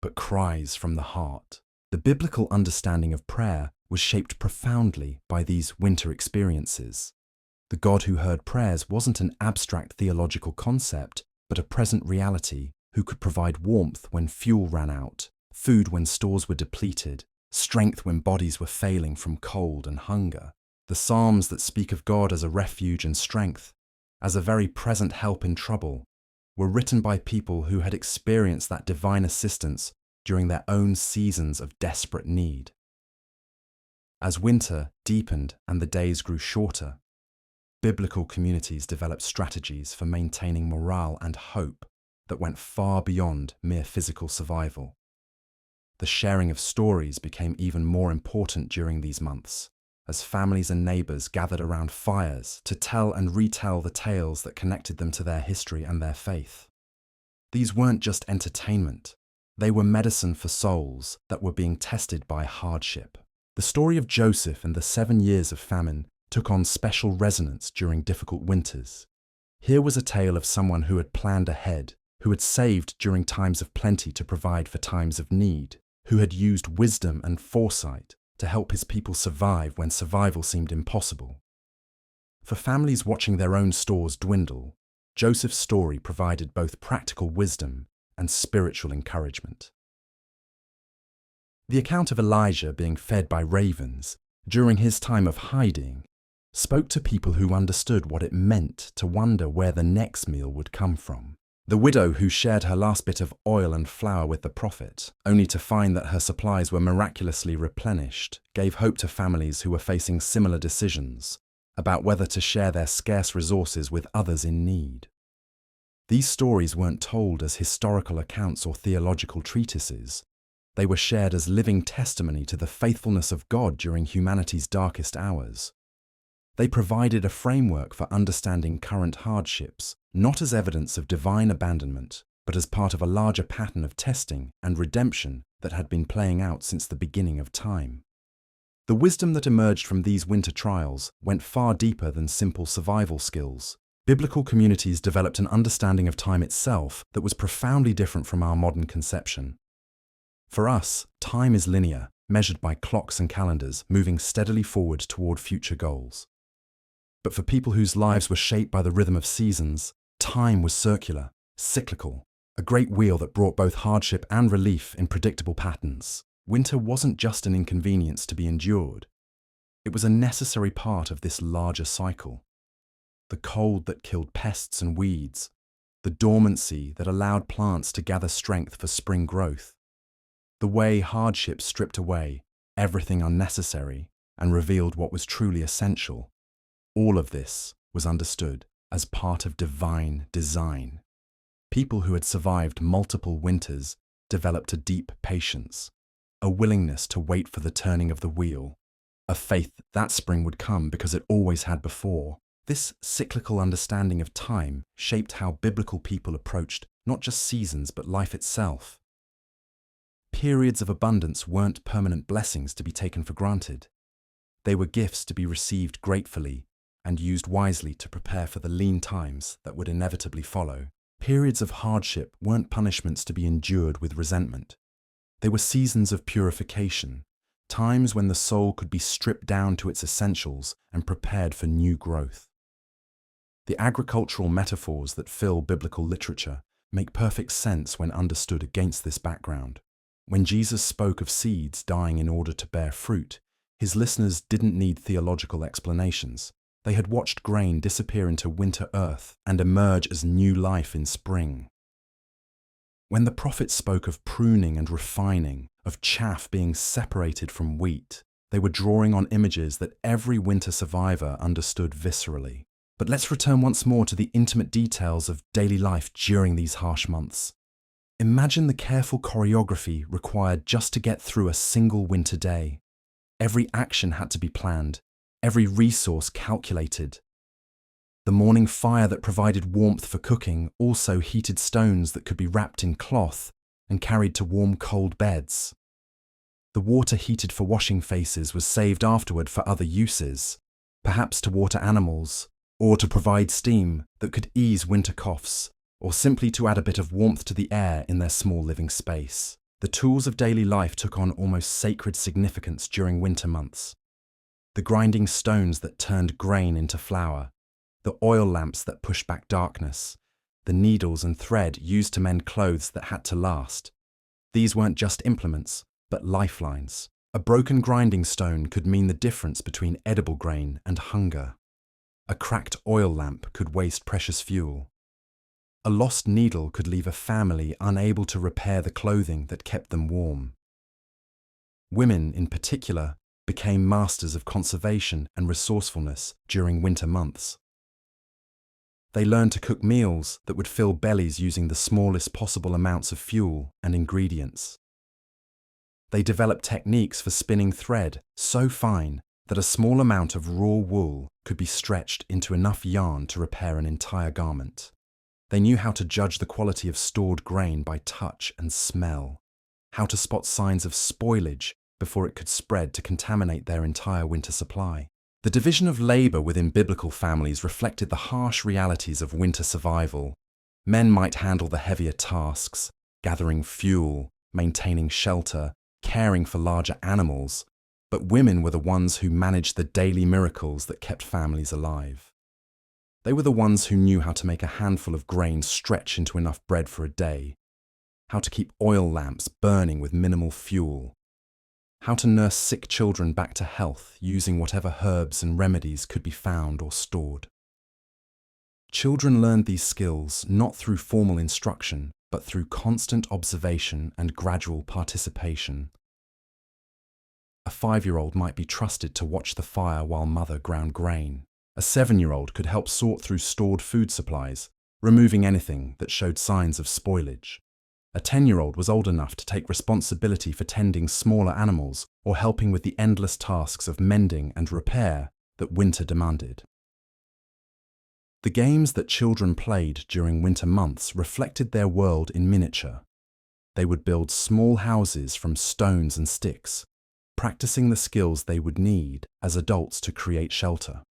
but cries from the heart. The biblical understanding of prayer was shaped profoundly by these winter experiences. The God who heard prayers wasn't an abstract theological concept, but a present reality who could provide warmth when fuel ran out, food when stores were depleted, strength when bodies were failing from cold and hunger. The Psalms that speak of God as a refuge and strength, as a very present help in trouble, were written by people who had experienced that divine assistance during their own seasons of desperate need. As winter deepened and the days grew shorter, biblical communities developed strategies for maintaining morale and hope that went far beyond mere physical survival. The sharing of stories became even more important during these months, as families and neighbors gathered around fires to tell and retell the tales that connected them to their history and their faith. These weren't just entertainment, they were medicine for souls that were being tested by hardship. The story of Joseph and the 7 years of famine took on special resonance during difficult winters. Here was a tale of someone who had planned ahead, who had saved during times of plenty to provide for times of need, who had used wisdom and foresight to help his people survive when survival seemed impossible. For families watching their own stores dwindle, Joseph's story provided both practical wisdom and spiritual encouragement. The account of Elijah being fed by ravens during his time of hiding spoke to people who understood what it meant to wonder where the next meal would come from. The widow who shared her last bit of oil and flour with the prophet, only to find that her supplies were miraculously replenished, gave hope to families who were facing similar decisions about whether to share their scarce resources with others in need. These stories weren't told as historical accounts or theological treatises. They were shared as living testimony to the faithfulness of God during humanity's darkest hours. They provided a framework for understanding current hardships, not as evidence of divine abandonment, but as part of a larger pattern of testing and redemption that had been playing out since the beginning of time. The wisdom that emerged from these winter trials went far deeper than simple survival skills. Biblical communities developed an understanding of time itself that was profoundly different from our modern conception. For us, time is linear, measured by clocks and calendars, moving steadily forward toward future goals. But for people whose lives were shaped by the rhythm of seasons, time was circular, cyclical, a great wheel that brought both hardship and relief in predictable patterns. Winter wasn't just an inconvenience to be endured. It was a necessary part of this larger cycle. The cold that killed pests and weeds, the dormancy that allowed plants to gather strength for spring growth, the way hardship stripped away everything unnecessary and revealed what was truly essential. All of this was understood as part of divine design. People who had survived multiple winters developed a deep patience, a willingness to wait for the turning of the wheel, a faith that spring would come because it always had before. This cyclical understanding of time shaped how biblical people approached not just seasons but life itself. Periods of abundance weren't permanent blessings to be taken for granted. They were gifts to be received gratefully and used wisely to prepare for the lean times that would inevitably follow. Periods of hardship weren't punishments to be endured with resentment. They were seasons of purification, times when the soul could be stripped down to its essentials and prepared for new growth. The agricultural metaphors that fill biblical literature make perfect sense when understood against this background. When Jesus spoke of seeds dying in order to bear fruit, his listeners didn't need theological explanations. They had watched grain disappear into winter earth and emerge as new life in spring. When the prophet spoke of pruning and refining, of chaff being separated from wheat, they were drawing on images that every winter survivor understood viscerally. But let's return once more to the intimate details of daily life during these harsh months. Imagine the careful choreography required just to get through a single winter day. Every action had to be planned, every resource calculated. The morning fire that provided warmth for cooking also heated stones that could be wrapped in cloth and carried to warm, cold beds. The water heated for washing faces was saved afterward for other uses, perhaps to water animals, or to provide steam that could ease winter coughs, or simply to add a bit of warmth to the air in their small living space. The tools of daily life took on almost sacred significance during winter months. The grinding stones that turned grain into flour, the oil lamps that pushed back darkness, the needles and thread used to mend clothes that had to last. These weren't just implements, but lifelines. A broken grinding stone could mean the difference between edible grain and hunger. A cracked oil lamp could waste precious fuel. A lost needle could leave a family unable to repair the clothing that kept them warm. Women, in particular, became masters of conservation and resourcefulness during winter months. They learned to cook meals that would fill bellies using the smallest possible amounts of fuel and ingredients. They developed techniques for spinning thread so fine that a small amount of raw wool could be stretched into enough yarn to repair an entire garment. They knew how to judge the quality of stored grain by touch and smell, how to spot signs of spoilage before it could spread to contaminate their entire winter supply. The division of labor within biblical families reflected the harsh realities of winter survival. Men might handle the heavier tasks, gathering fuel, maintaining shelter, caring for larger animals, but women were the ones who managed the daily miracles that kept families alive. They were the ones who knew how to make a handful of grain stretch into enough bread for a day, how to keep oil lamps burning with minimal fuel, how to nurse sick children back to health using whatever herbs and remedies could be found or stored. Children learned these skills not through formal instruction, but through constant observation and gradual participation. A 5-year-old might be trusted to watch the fire while mother ground grain. A 7-year-old could help sort through stored food supplies, removing anything that showed signs of spoilage. A 10-year-old was old enough to take responsibility for tending smaller animals or helping with the endless tasks of mending and repair that winter demanded. The games that children played during winter months reflected their world in miniature. They would build small houses from stones and sticks, practicing the skills they would need as adults to create shelter.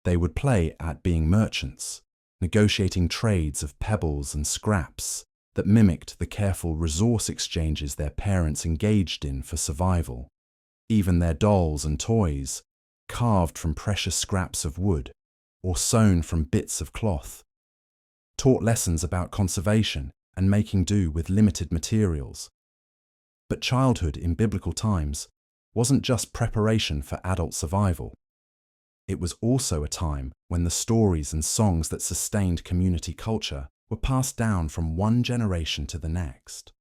They would play at being merchants, negotiating trades of pebbles and scraps that mimicked the careful resource exchanges their parents engaged in for survival. Even their dolls and toys, carved from precious scraps of wood or sewn from bits of cloth, taught lessons about conservation and making do with limited materials. But childhood in biblical times wasn't just preparation for adult survival. It was also a time when the stories and songs that sustained community culture were passed down from one generation to the next.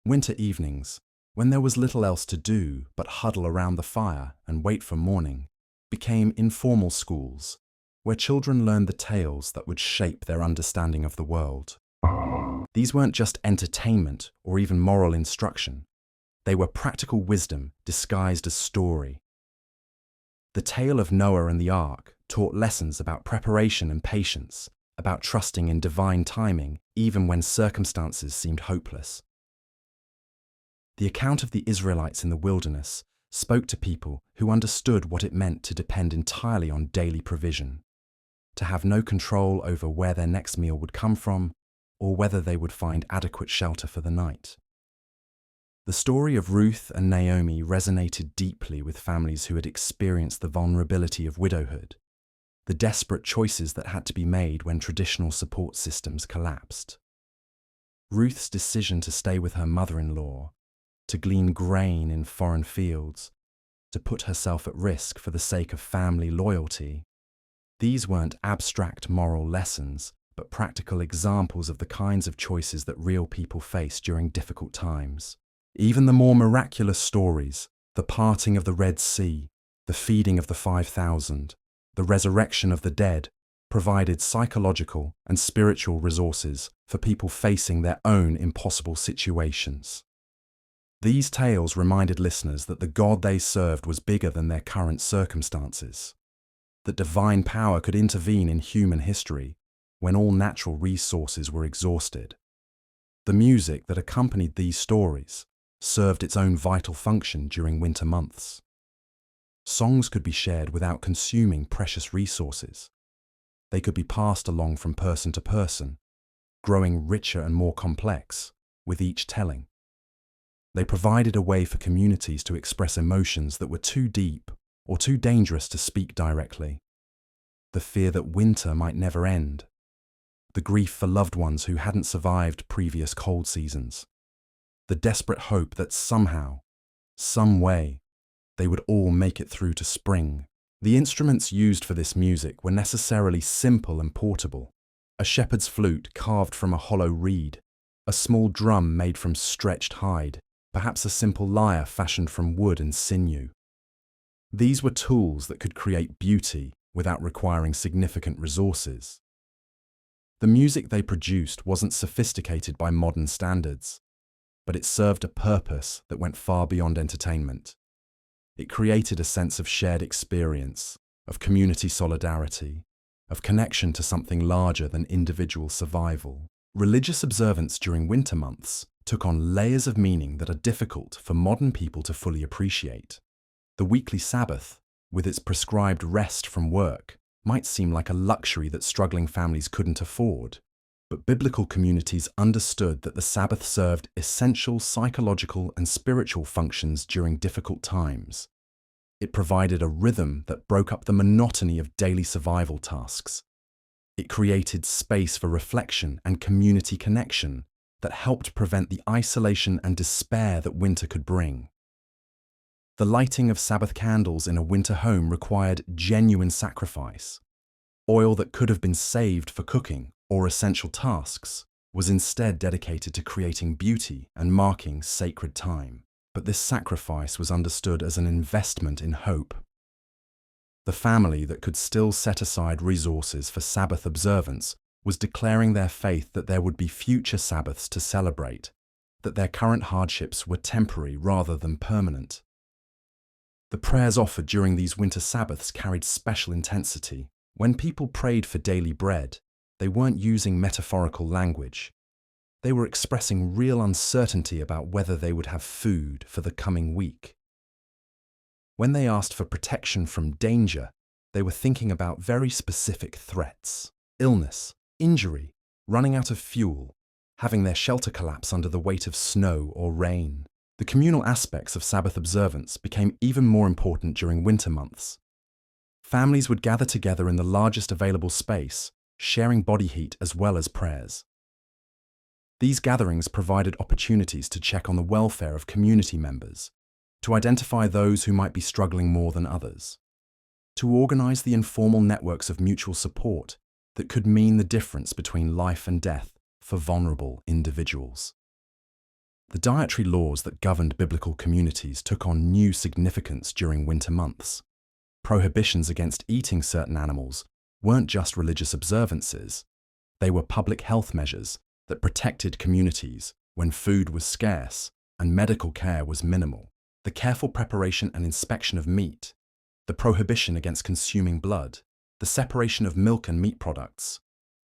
Winter evenings, when there was little else to do but huddle around the fire and wait for morning, became informal schools, where children learned the tales that would shape their understanding of the world. These weren't just entertainment or even moral instruction. They were practical wisdom disguised as story. The tale of Noah and the Ark taught lessons about preparation and patience, about trusting in divine timing even when circumstances seemed hopeless. The account of the Israelites in the wilderness spoke to people who understood what it meant to depend entirely on daily provision, to have no control over where their next meal would come from or whether they would find adequate shelter for the night. The story of Ruth and Naomi resonated deeply with families who had experienced the vulnerability of widowhood, the desperate choices that had to be made when traditional support systems collapsed. Ruth's decision to stay with her mother-in-law, to glean grain in foreign fields, to put herself at risk for the sake of family loyalty. These weren't abstract moral lessons, but practical examples of the kinds of choices that real people face during difficult times. Even the more miraculous stories, the parting of the Red Sea, the feeding of the 5,000, the resurrection of the dead, provided psychological and spiritual resources for people facing their own impossible situations. These tales reminded listeners that the God they served was bigger than their current circumstances, that divine power could intervene in human history when all natural resources were exhausted. The music that accompanied these stories served its own vital function during winter months. Songs could be shared without consuming precious resources. They could be passed along from person to person, growing richer and more complex with each telling. They provided a way for communities to express emotions that were too deep or too dangerous to speak directly. The fear that winter might never end, the grief for loved ones who hadn't survived previous cold seasons, the desperate hope that somehow, some way, they would all make it through to spring. The instruments used for this music were necessarily simple and portable. A shepherd's flute carved from a hollow reed, a small drum made from stretched hide, perhaps a simple lyre fashioned from wood and sinew. These were tools that could create beauty without requiring significant resources. The music they produced wasn't sophisticated by modern standards, but it served a purpose that went far beyond entertainment. It created a sense of shared experience, of community solidarity, of connection to something larger than individual survival. Religious observance during winter months took on layers of meaning that are difficult for modern people to fully appreciate. The weekly Sabbath, with its prescribed rest from work, might seem like a luxury that struggling families couldn't afford. But biblical communities understood that the Sabbath served essential psychological and spiritual functions during difficult times. It provided a rhythm that broke up the monotony of daily survival tasks. It created space for reflection and community connection that helped prevent the isolation and despair that winter could bring. The lighting of Sabbath candles in a winter home required genuine sacrifice. Oil that could have been saved for cooking or essential tasks was instead dedicated to creating beauty and marking sacred time. But this sacrifice was understood as an investment in hope. The family that could still set aside resources for Sabbath observance was declaring their faith that there would be future Sabbaths to celebrate, that their current hardships were temporary rather than permanent. The prayers offered during these winter Sabbaths carried special intensity. When people prayed for daily bread, they weren't using metaphorical language. They were expressing real uncertainty about whether they would have food for the coming week. When they asked for protection from danger, they were thinking about very specific threats: illness, injury, running out of fuel, having their shelter collapse under the weight of snow or rain. The communal aspects of Sabbath observance became even more important during winter months. Families would gather together in the largest available space, sharing body heat as well as prayers. These gatherings provided opportunities to check on the welfare of community members, to identify those who might be struggling more than others, to organize the informal networks of mutual support that could mean the difference between life and death for vulnerable individuals. The dietary laws that governed biblical communities took on new significance during winter months. Prohibitions against eating certain animals weren't just religious observances, they were public health measures that protected communities when food was scarce and medical care was minimal. The careful preparation and inspection of meat, the prohibition against consuming blood, the separation of milk and meat products,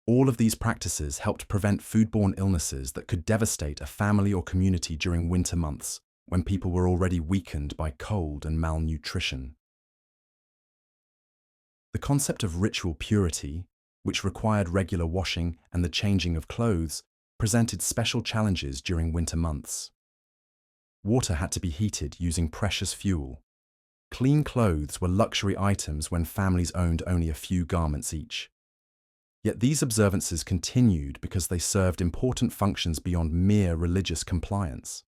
all of these practices helped prevent foodborne illnesses that could devastate a family or community during winter months when people were already weakened by cold and malnutrition. The concept of ritual purity, which required regular washing and the changing of clothes, presented special challenges during winter months. Water had to be heated using precious fuel. Clean clothes were luxury items when families owned only a few garments each. Yet these observances continued because they served important functions beyond mere religious compliance.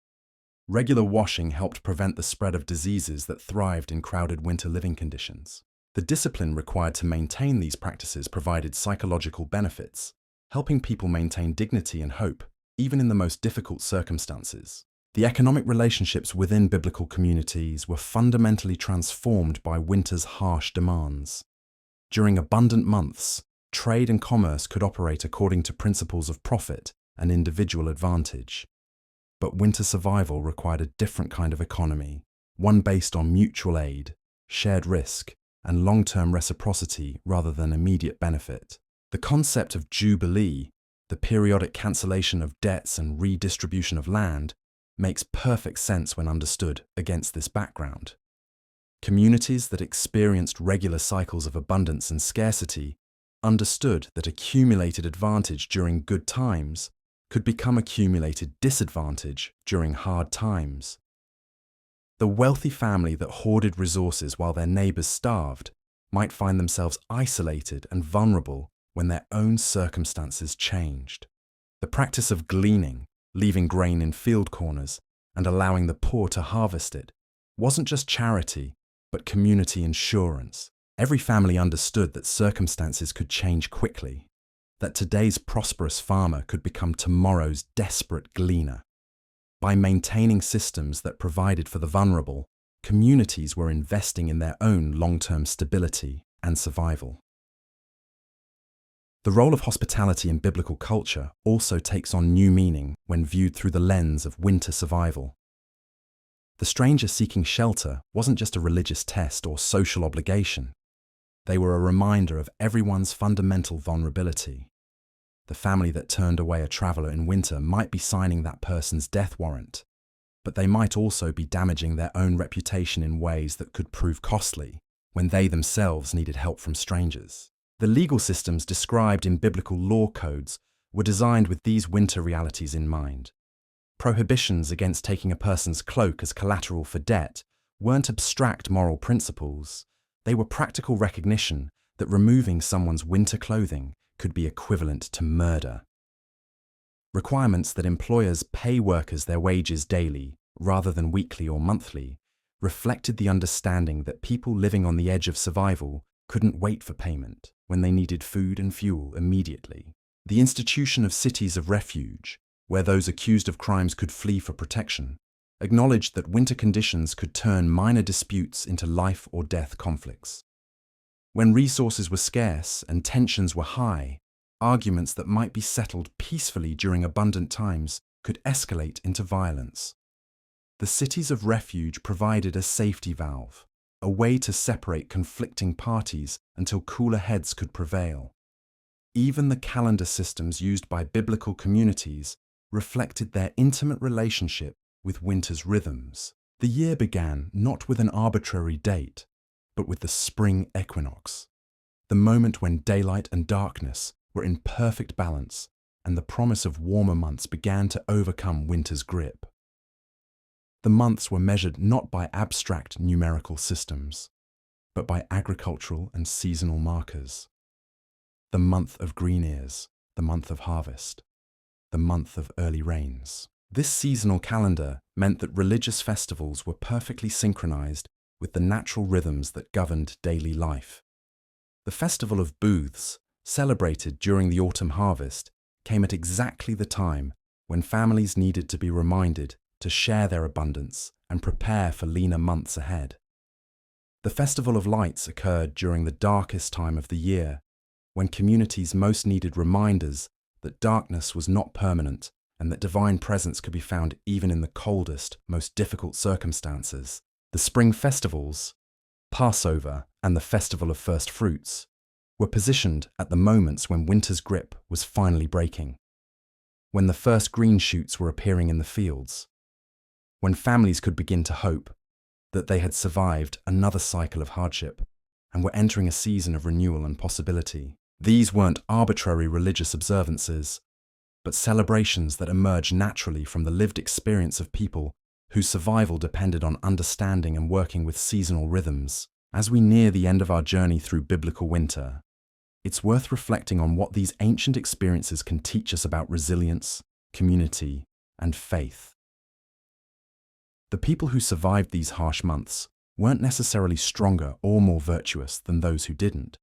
Regular washing helped prevent the spread of diseases that thrived in crowded winter living conditions. The discipline required to maintain these practices provided psychological benefits, helping people maintain dignity and hope, even in the most difficult circumstances. The economic relationships within biblical communities were fundamentally transformed by winter's harsh demands. During abundant months, trade and commerce could operate according to principles of profit and individual advantage. But winter survival required a different kind of economy, one based on mutual aid, shared risk, and long-term reciprocity rather than immediate benefit. The concept of Jubilee, the periodic cancellation of debts and redistribution of land, makes perfect sense when understood against this background. Communities that experienced regular cycles of abundance and scarcity understood that accumulated advantage during good times could become accumulated disadvantage during hard times. The wealthy family that hoarded resources while their neighbors starved might find themselves isolated and vulnerable when their own circumstances changed. The practice of gleaning, leaving grain in field corners, and allowing the poor to harvest it, wasn't just charity, but community insurance. Every family understood that circumstances could change quickly, that today's prosperous farmer could become tomorrow's desperate gleaner. By maintaining systems that provided for the vulnerable, communities were investing in their own long-term stability and survival. The role of hospitality in biblical culture also takes on new meaning when viewed through the lens of winter survival. The stranger seeking shelter wasn't just a religious test or social obligation. They were a reminder of everyone's fundamental vulnerability. The family that turned away a traveler in winter might be signing that person's death warrant, but they might also be damaging their own reputation in ways that could prove costly when they themselves needed help from strangers. The legal systems described in biblical law codes were designed with these winter realities in mind. Prohibitions against taking a person's cloak as collateral for debt weren't abstract moral principles. They were practical recognition that removing someone's winter clothing could be equivalent to murder. Requirements that employers pay workers their wages daily, rather than weekly or monthly, reflected the understanding that people living on the edge of survival couldn't wait for payment when they needed food and fuel immediately. The institution of cities of refuge, where those accused of crimes could flee for protection, acknowledged that winter conditions could turn minor disputes into life or death conflicts. When resources were scarce and tensions were high, arguments that might be settled peacefully during abundant times could escalate into violence. The cities of refuge provided a safety valve, a way to separate conflicting parties until cooler heads could prevail. Even the calendar systems used by biblical communities reflected their intimate relationship with winter's rhythms. The year began not with an arbitrary date, but with the spring equinox, the moment when daylight and darkness were in perfect balance and the promise of warmer months began to overcome winter's grip. The months were measured not by abstract numerical systems, but by agricultural and seasonal markers. The month of green ears, the month of harvest, the month of early rains. This seasonal calendar meant that religious festivals were perfectly synchronized with the natural rhythms that governed daily life. The Festival of Booths, celebrated during the autumn harvest, came at exactly the time when families needed to be reminded to share their abundance and prepare for leaner months ahead. The Festival of Lights occurred during the darkest time of the year, when communities most needed reminders that darkness was not permanent and that divine presence could be found even in the coldest, most difficult circumstances. The spring festivals, Passover and the Festival of First Fruits, were positioned at the moments when winter's grip was finally breaking, when the first green shoots were appearing in the fields, when families could begin to hope that they had survived another cycle of hardship and were entering a season of renewal and possibility. These weren't arbitrary religious observances, but celebrations that emerged naturally from the lived experience of people whose survival depended on understanding and working with seasonal rhythms. As we near the end of our journey through biblical winter, it's worth reflecting on what these ancient experiences can teach us about resilience, community, and faith. The people who survived these harsh months weren't necessarily stronger or more virtuous than those who didn't.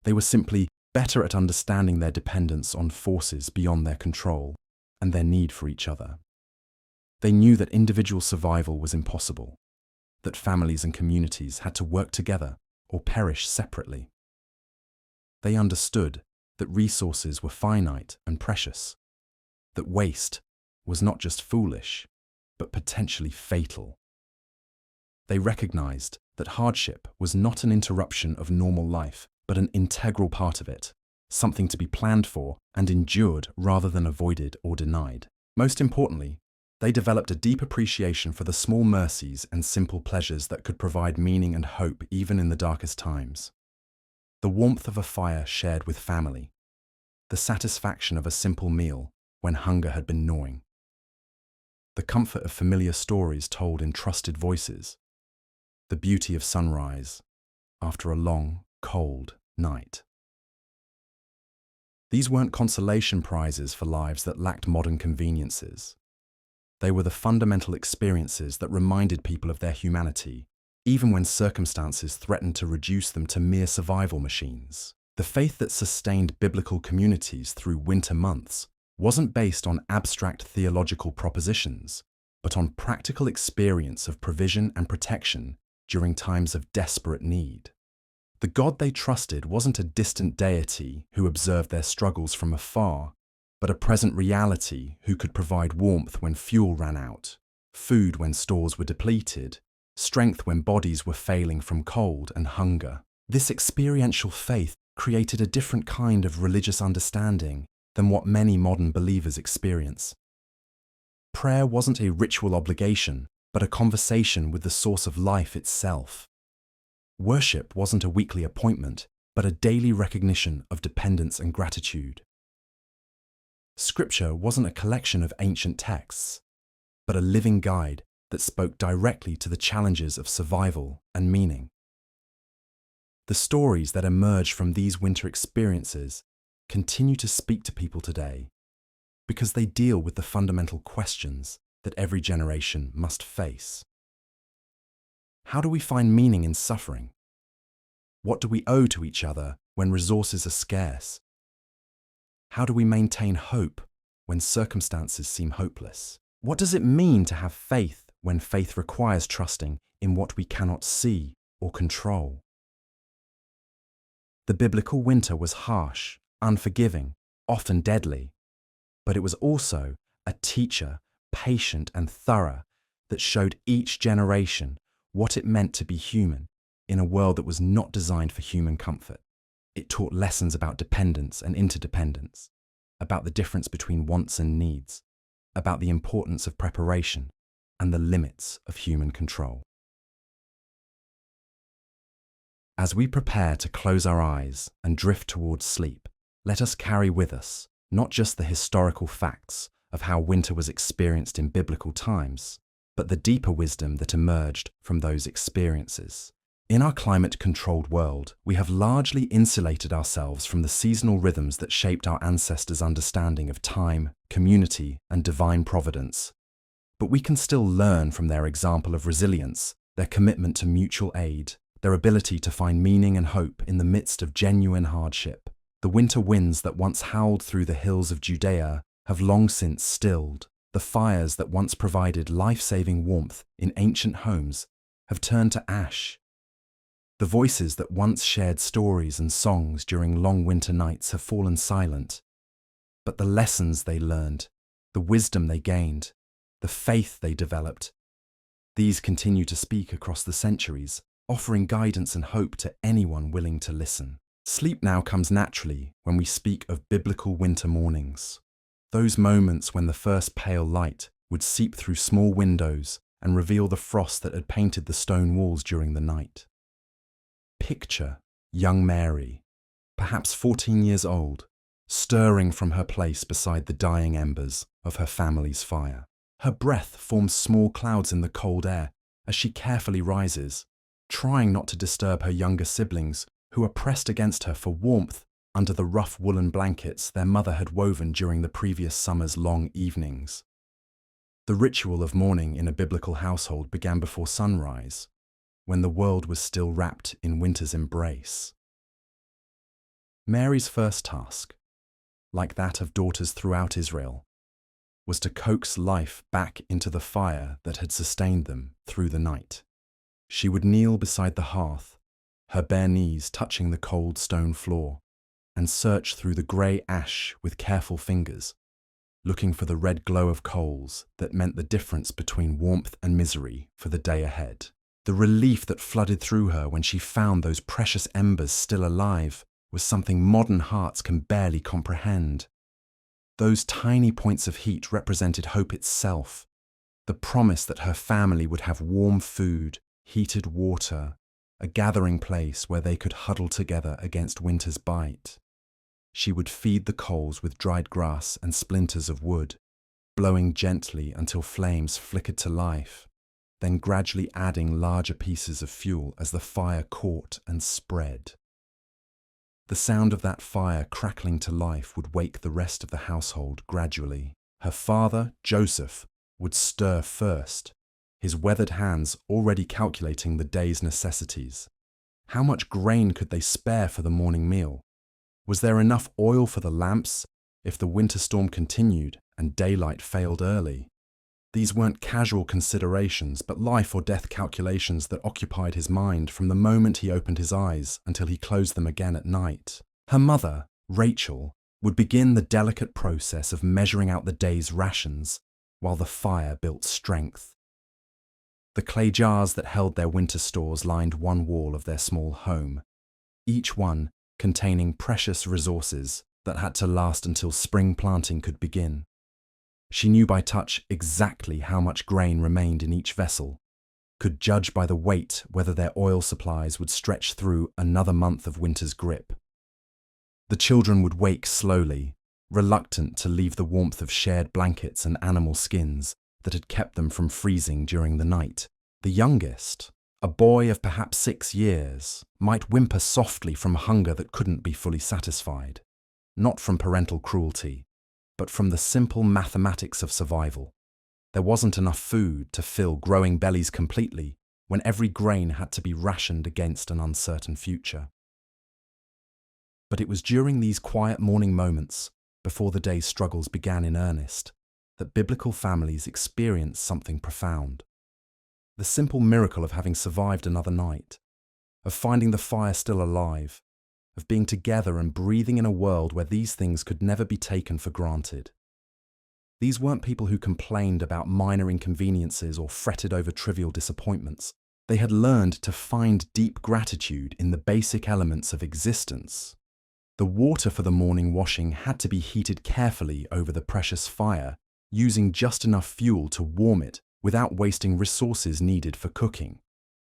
They were simply better at understanding their dependence on forces beyond their control and their need for each other. They knew that individual survival was impossible, that families and communities had to work together or perish separately. They understood that resources were finite and precious, that waste was not just foolish, but potentially fatal. They recognized that hardship was not an interruption of normal life, but an integral part of it, something to be planned for and endured rather than avoided or denied. Most importantly, they developed a deep appreciation for the small mercies and simple pleasures that could provide meaning and hope even in the darkest times. The warmth of a fire shared with family, the satisfaction of a simple meal when hunger had been gnawing, the comfort of familiar stories told in trusted voices, the beauty of sunrise after a long, cold night. These weren't consolation prizes for lives that lacked modern conveniences. They were the fundamental experiences that reminded people of their humanity, even when circumstances threatened to reduce them to mere survival machines. The faith that sustained biblical communities through winter months wasn't based on abstract theological propositions, but on practical experience of provision and protection during times of desperate need. The God they trusted wasn't a distant deity who observed their struggles from afar, but a present reality who could provide warmth when fuel ran out, food when stores were depleted, strength when bodies were failing from cold and hunger. This experiential faith created a different kind of religious understanding than what many modern believers experience. Prayer wasn't a ritual obligation, but a conversation with the source of life itself. Worship wasn't a weekly appointment, but a daily recognition of dependence and gratitude. Scripture wasn't a collection of ancient texts, but a living guide that spoke directly to the challenges of survival and meaning. The stories that emerge from these winter experiences continue to speak to people today because they deal with the fundamental questions that every generation must face. How do we find meaning in suffering? What do we owe to each other when resources are scarce? How do we maintain hope when circumstances seem hopeless? What does it mean to have faith when faith requires trusting in what we cannot see or control? The biblical winter was harsh, unforgiving, often deadly, but it was also a teacher, patient and thorough, that showed each generation what it meant to be human in a world that was not designed for human comfort. It taught lessons about dependence and interdependence, about the difference between wants and needs, about the importance of preparation and the limits of human control. As we prepare to close our eyes and drift towards sleep, let us carry with us not just the historical facts of how winter was experienced in biblical times, but the deeper wisdom that emerged from those experiences. In our climate-controlled world, we have largely insulated ourselves from the seasonal rhythms that shaped our ancestors' understanding of time, community, and divine providence. But we can still learn from their example of resilience, their commitment to mutual aid, their ability to find meaning and hope in the midst of genuine hardship. The winter winds that once howled through the hills of Judea have long since stilled. The fires that once provided life-saving warmth in ancient homes have turned to ash. The voices that once shared stories and songs during long winter nights have fallen silent. But the lessons they learned, the wisdom they gained, the faith they developed, these continue to speak across the centuries, offering guidance and hope to anyone willing to listen. Sleep now comes naturally when we speak of biblical winter mornings. Those moments when the first pale light would seep through small windows and reveal the frost that had painted the stone walls during the night. Picture young Mary, perhaps 14 years old, stirring from her place beside the dying embers of her family's fire. Her breath forms small clouds in the cold air as she carefully rises, trying not to disturb her younger siblings who are pressed against her for warmth under the rough woolen blankets their mother had woven during the previous summer's long evenings. The ritual of mourning in a biblical household began before sunrise, when the world was still wrapped in winter's embrace. Mary's first task, like that of daughters throughout Israel, was to coax life back into the fire that had sustained them through the night. She would kneel beside the hearth, her bare knees touching the cold stone floor, and search through the grey ash with careful fingers, looking for the red glow of coals that meant the difference between warmth and misery for the day ahead. The relief that flooded through her when she found those precious embers still alive was something modern hearts can barely comprehend. Those tiny points of heat represented hope itself, the promise that her family would have warm food, heated water, a gathering place where they could huddle together against winter's bite. She would feed the coals with dried grass and splinters of wood, blowing gently until flames flickered to life, then gradually adding larger pieces of fuel as the fire caught and spread. The sound of that fire crackling to life would wake the rest of the household gradually. Her father, Joseph, would stir first, his weathered hands already calculating the day's necessities. How much grain could they spare for the morning meal? Was there enough oil for the lamps if the winter storm continued and daylight failed early? These weren't casual considerations, but life or death calculations that occupied his mind from the moment he opened his eyes until he closed them again at night. Her mother, Rachel, would begin the delicate process of measuring out the day's rations while the fire built strength. The clay jars that held their winter stores lined one wall of their small home, each one containing precious resources that had to last until spring planting could begin. She knew by touch exactly how much grain remained in each vessel, could judge by the weight whether their oil supplies would stretch through another month of winter's grip. The children would wake slowly, reluctant to leave the warmth of shared blankets and animal skins that had kept them from freezing during the night. The youngest, a boy of perhaps 6 years, might whimper softly from hunger that couldn't be fully satisfied, not from parental cruelty, but from the simple mathematics of survival. There wasn't enough food to fill growing bellies completely, when every grain had to be rationed against an uncertain future. But it was during these quiet morning moments, before the day's struggles began in earnest, that biblical families experienced something profound. The simple miracle of having survived another night, of finding the fire still alive, of being together and breathing in a world where these things could never be taken for granted. These weren't people who complained about minor inconveniences or fretted over trivial disappointments. They had learned to find deep gratitude in the basic elements of existence. The water for the morning washing had to be heated carefully over the precious fire, using just enough fuel to warm it without wasting resources needed for cooking.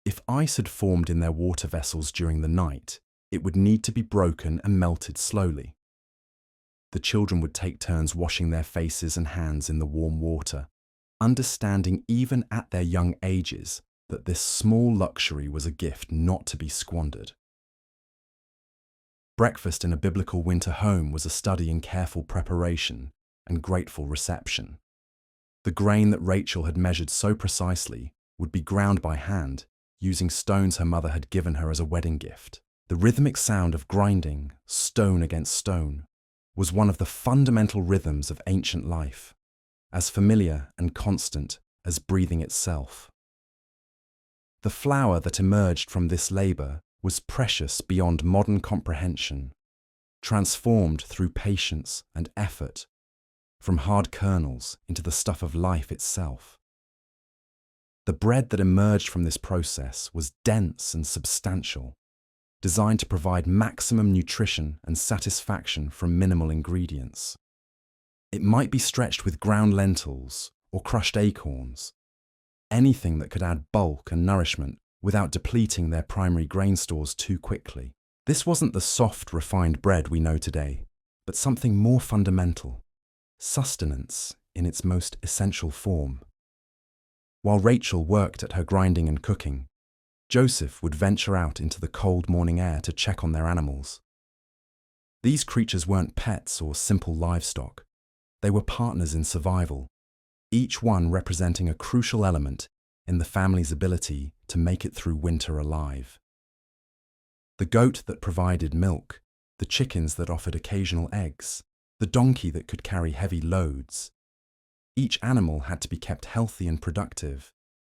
If ice had formed in their water vessels during the night, it would need to be broken and melted slowly. The children would take turns washing their faces and hands in the warm water, understanding even at their young ages that this small luxury was a gift not to be squandered. Breakfast in a biblical winter home was a study in careful preparation and grateful reception. The grain that Rachel had measured so precisely would be ground by hand, using stones her mother had given her as a wedding gift. The rhythmic sound of grinding, stone against stone, was one of the fundamental rhythms of ancient life, as familiar and constant as breathing itself. The flour that emerged from this labour was precious beyond modern comprehension, transformed through patience and effort, from hard kernels into the stuff of life itself. The bread that emerged from this process was dense and substantial, designed to provide maximum nutrition and satisfaction from minimal ingredients. It might be stretched with ground lentils or crushed acorns, anything that could add bulk and nourishment without depleting their primary grain stores too quickly. This wasn't the soft, refined bread we know today, but something more fundamental, sustenance in its most essential form. While Rachel worked at her grinding and cooking, Joseph would venture out into the cold morning air to check on their animals. These creatures weren't pets or simple livestock. They were partners in survival, each one representing a crucial element in the family's ability to make it through winter alive. The goat that provided milk, the chickens that offered occasional eggs, the donkey that could carry heavy loads. Each animal had to be kept healthy and productive,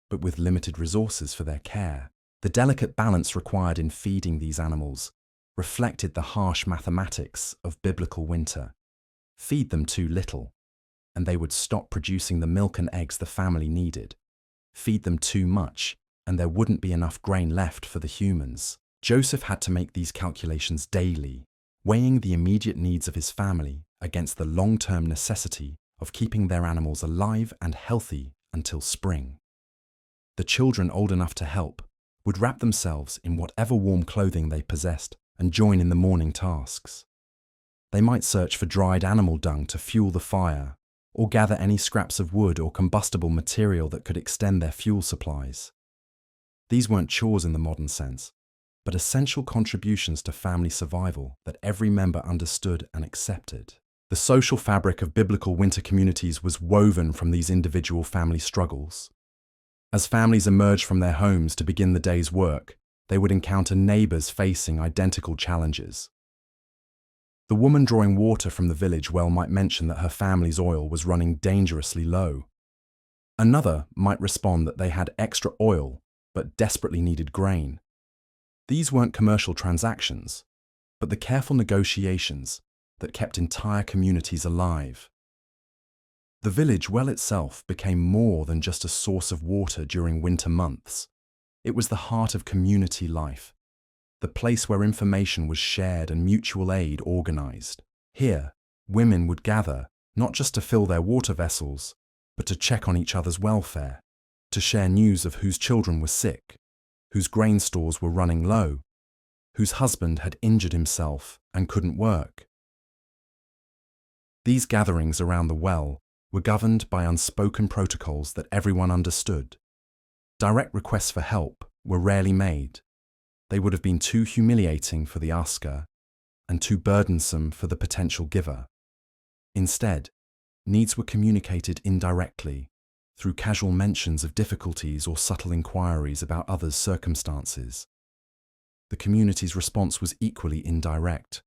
but with limited resources for their care. The delicate balance required in feeding these animals reflected the harsh mathematics of biblical winter. Feed them too little, and they would stop producing the milk and eggs the family needed. Feed them too much, and there wouldn't be enough grain left for the humans. Joseph had to make these calculations daily, weighing the immediate needs of his family against the long-term necessity of keeping their animals alive and healthy until spring. The children old enough to help would wrap themselves in whatever warm clothing they possessed and join in the morning tasks. They might search for dried animal dung to fuel the fire, or gather any scraps of wood or combustible material that could extend their fuel supplies. These weren't chores in the modern sense, but essential contributions to family survival that every member understood and accepted. The social fabric of biblical winter communities was woven from these individual family struggles. As families emerged from their homes to begin the day's work, they would encounter neighbours facing identical challenges. The woman drawing water from the village well might mention that her family's oil was running dangerously low. Another might respond that they had extra oil but desperately needed grain. These weren't commercial transactions, but the careful negotiations that kept entire communities alive. The village well itself became more than just a source of water during winter months. It was the heart of community life, the place where information was shared and mutual aid organized. Here, women would gather, not just to fill their water vessels, but to check on each other's welfare, to share news of whose children were sick, whose grain stores were running low, whose husband had injured himself and couldn't work. These gatherings around the well were governed by unspoken protocols that everyone understood. Direct requests for help were rarely made. They would have been too humiliating for the asker and too burdensome for the potential giver. Instead, needs were communicated indirectly through casual mentions of difficulties or subtle inquiries about others' circumstances. The community's response was equally indirect,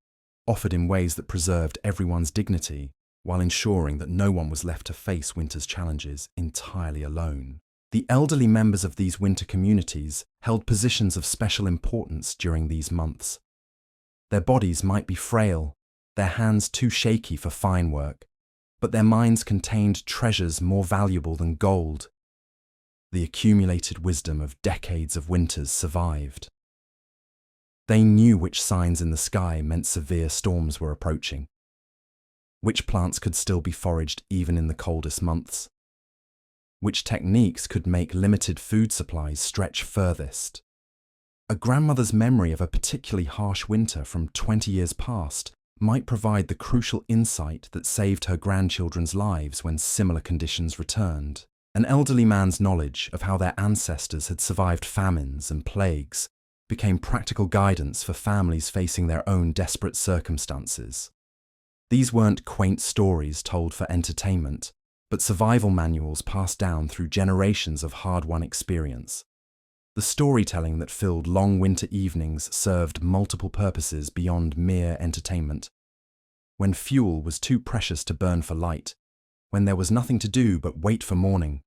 offered in ways that preserved everyone's dignity while ensuring that no one was left to face winter's challenges entirely alone. The elderly members of these winter communities held positions of special importance during these months. Their bodies might be frail, their hands too shaky for fine work, but their minds contained treasures more valuable than gold. The accumulated wisdom of decades of winters survived. They knew which signs in the sky meant severe storms were approaching, which plants could still be foraged even in the coldest months, which techniques could make limited food supplies stretch furthest. A grandmother's memory of a particularly harsh winter from 20 years past might provide the crucial insight that saved her grandchildren's lives when similar conditions returned. An elderly man's knowledge of how their ancestors had survived famines and plagues became practical guidance for families facing their own desperate circumstances. These weren't quaint stories told for entertainment, but survival manuals passed down through generations of hard-won experience. The storytelling that filled long winter evenings served multiple purposes beyond mere entertainment. When fuel was too precious to burn for light, when there was nothing to do but wait for morning,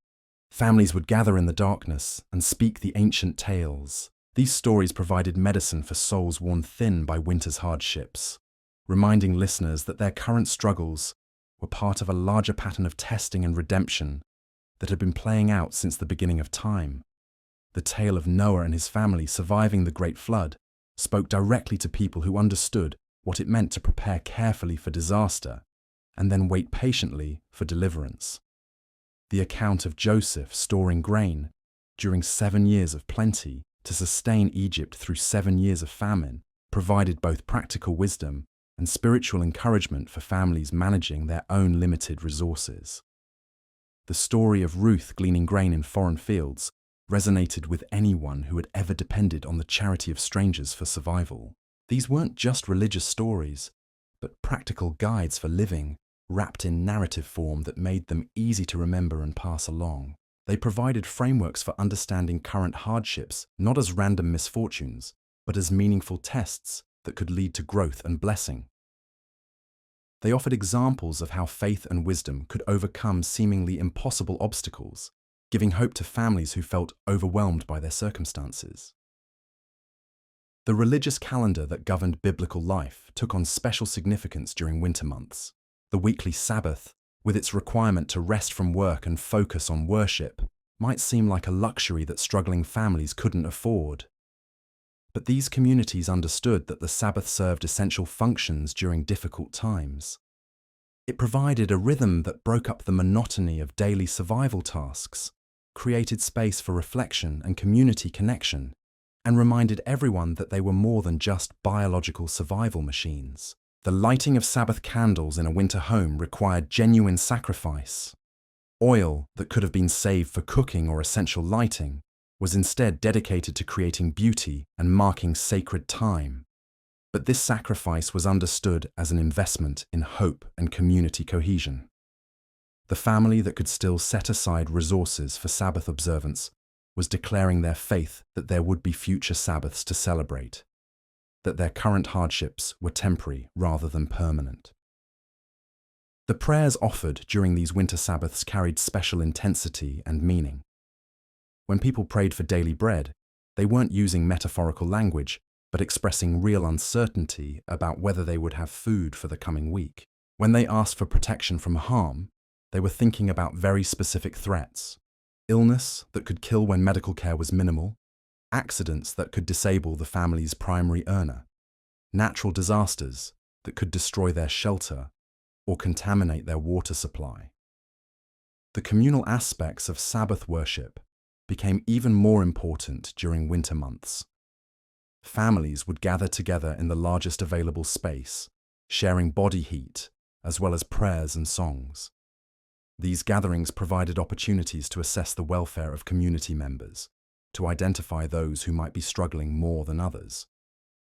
families would gather in the darkness and speak the ancient tales. These stories provided medicine for souls worn thin by winter's hardships, reminding listeners that their current struggles were part of a larger pattern of testing and redemption that had been playing out since the beginning of time. The tale of Noah and his family surviving the Great Flood spoke directly to people who understood what it meant to prepare carefully for disaster and then wait patiently for deliverance. The account of Joseph storing grain during 7 years of plenty to sustain Egypt through 7 years of famine provided both practical wisdom and spiritual encouragement for families managing their own limited resources. The story of Ruth gleaning grain in foreign fields resonated with anyone who had ever depended on the charity of strangers for survival. These weren't just religious stories, but practical guides for living, wrapped in narrative form that made them easy to remember and pass along. They provided frameworks for understanding current hardships, not as random misfortunes, but as meaningful tests that could lead to growth and blessing. They offered examples of how faith and wisdom could overcome seemingly impossible obstacles, giving hope to families who felt overwhelmed by their circumstances. The religious calendar that governed biblical life took on special significance during winter months. The weekly Sabbath, with its requirement to rest from work and focus on worship, might seem like a luxury that struggling families couldn't afford. But these communities understood that the Sabbath served essential functions during difficult times. It provided a rhythm that broke up the monotony of daily survival tasks, created space for reflection and community connection, and reminded everyone that they were more than just biological survival machines. The lighting of Sabbath candles in a winter home required genuine sacrifice. Oil that could have been saved for cooking or essential lighting was instead dedicated to creating beauty and marking sacred time. But this sacrifice was understood as an investment in hope and community cohesion. The family that could still set aside resources for Sabbath observance was declaring their faith that there would be future Sabbaths to celebrate, that their current hardships were temporary rather than permanent. The prayers offered during these winter Sabbaths carried special intensity and meaning. When people prayed for daily bread, they weren't using metaphorical language, but expressing real uncertainty about whether they would have food for the coming week. When they asked for protection from harm, they were thinking about very specific threats: illness that could kill when medical care was minimal, accidents that could disable the family's primary earner, natural disasters that could destroy their shelter or contaminate their water supply. The communal aspects of Sabbath worship became even more important during winter months. Families would gather together in the largest available space, sharing body heat as well as prayers and songs. These gatherings provided opportunities to assess the welfare of community members, to identify those who might be struggling more than others,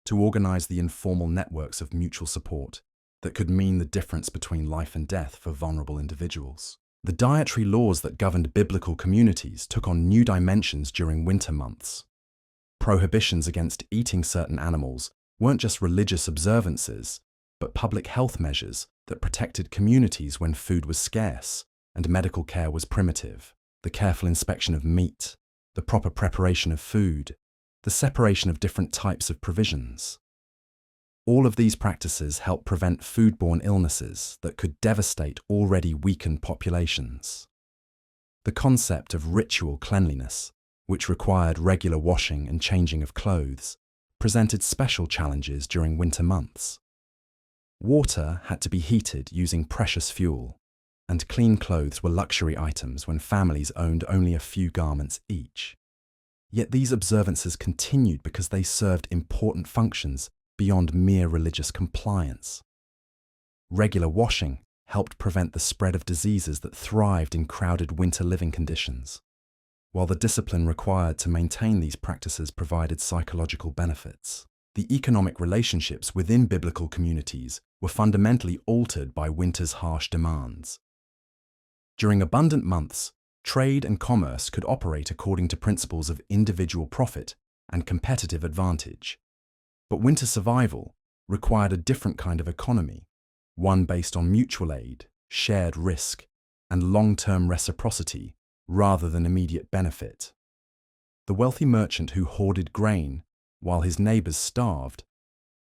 to organize the informal networks of mutual support that could mean the difference between life and death for vulnerable individuals. The dietary laws that governed biblical communities took on new dimensions during winter months. Prohibitions against eating certain animals weren't just religious observances, but public health measures that protected communities when food was scarce and medical care was primitive. The careful inspection of meat, the proper preparation of food, the separation of different types of provisions. All of these practices help prevent foodborne illnesses that could devastate already weakened populations. The concept of ritual cleanliness, which required regular washing and changing of clothes, presented special challenges during winter months. Water had to be heated using precious fuel, and clean clothes were luxury items when families owned only a few garments each. Yet these observances continued because they served important functions beyond mere religious compliance. Regular washing helped prevent the spread of diseases that thrived in crowded winter living conditions, while the discipline required to maintain these practices provided psychological benefits. The economic relationships within biblical communities were fundamentally altered by winter's harsh demands. During abundant months, trade and commerce could operate according to principles of individual profit and competitive advantage. But winter survival required a different kind of economy, one based on mutual aid, shared risk, and long-term reciprocity rather than immediate benefit. The wealthy merchant who hoarded grain while his neighbors starved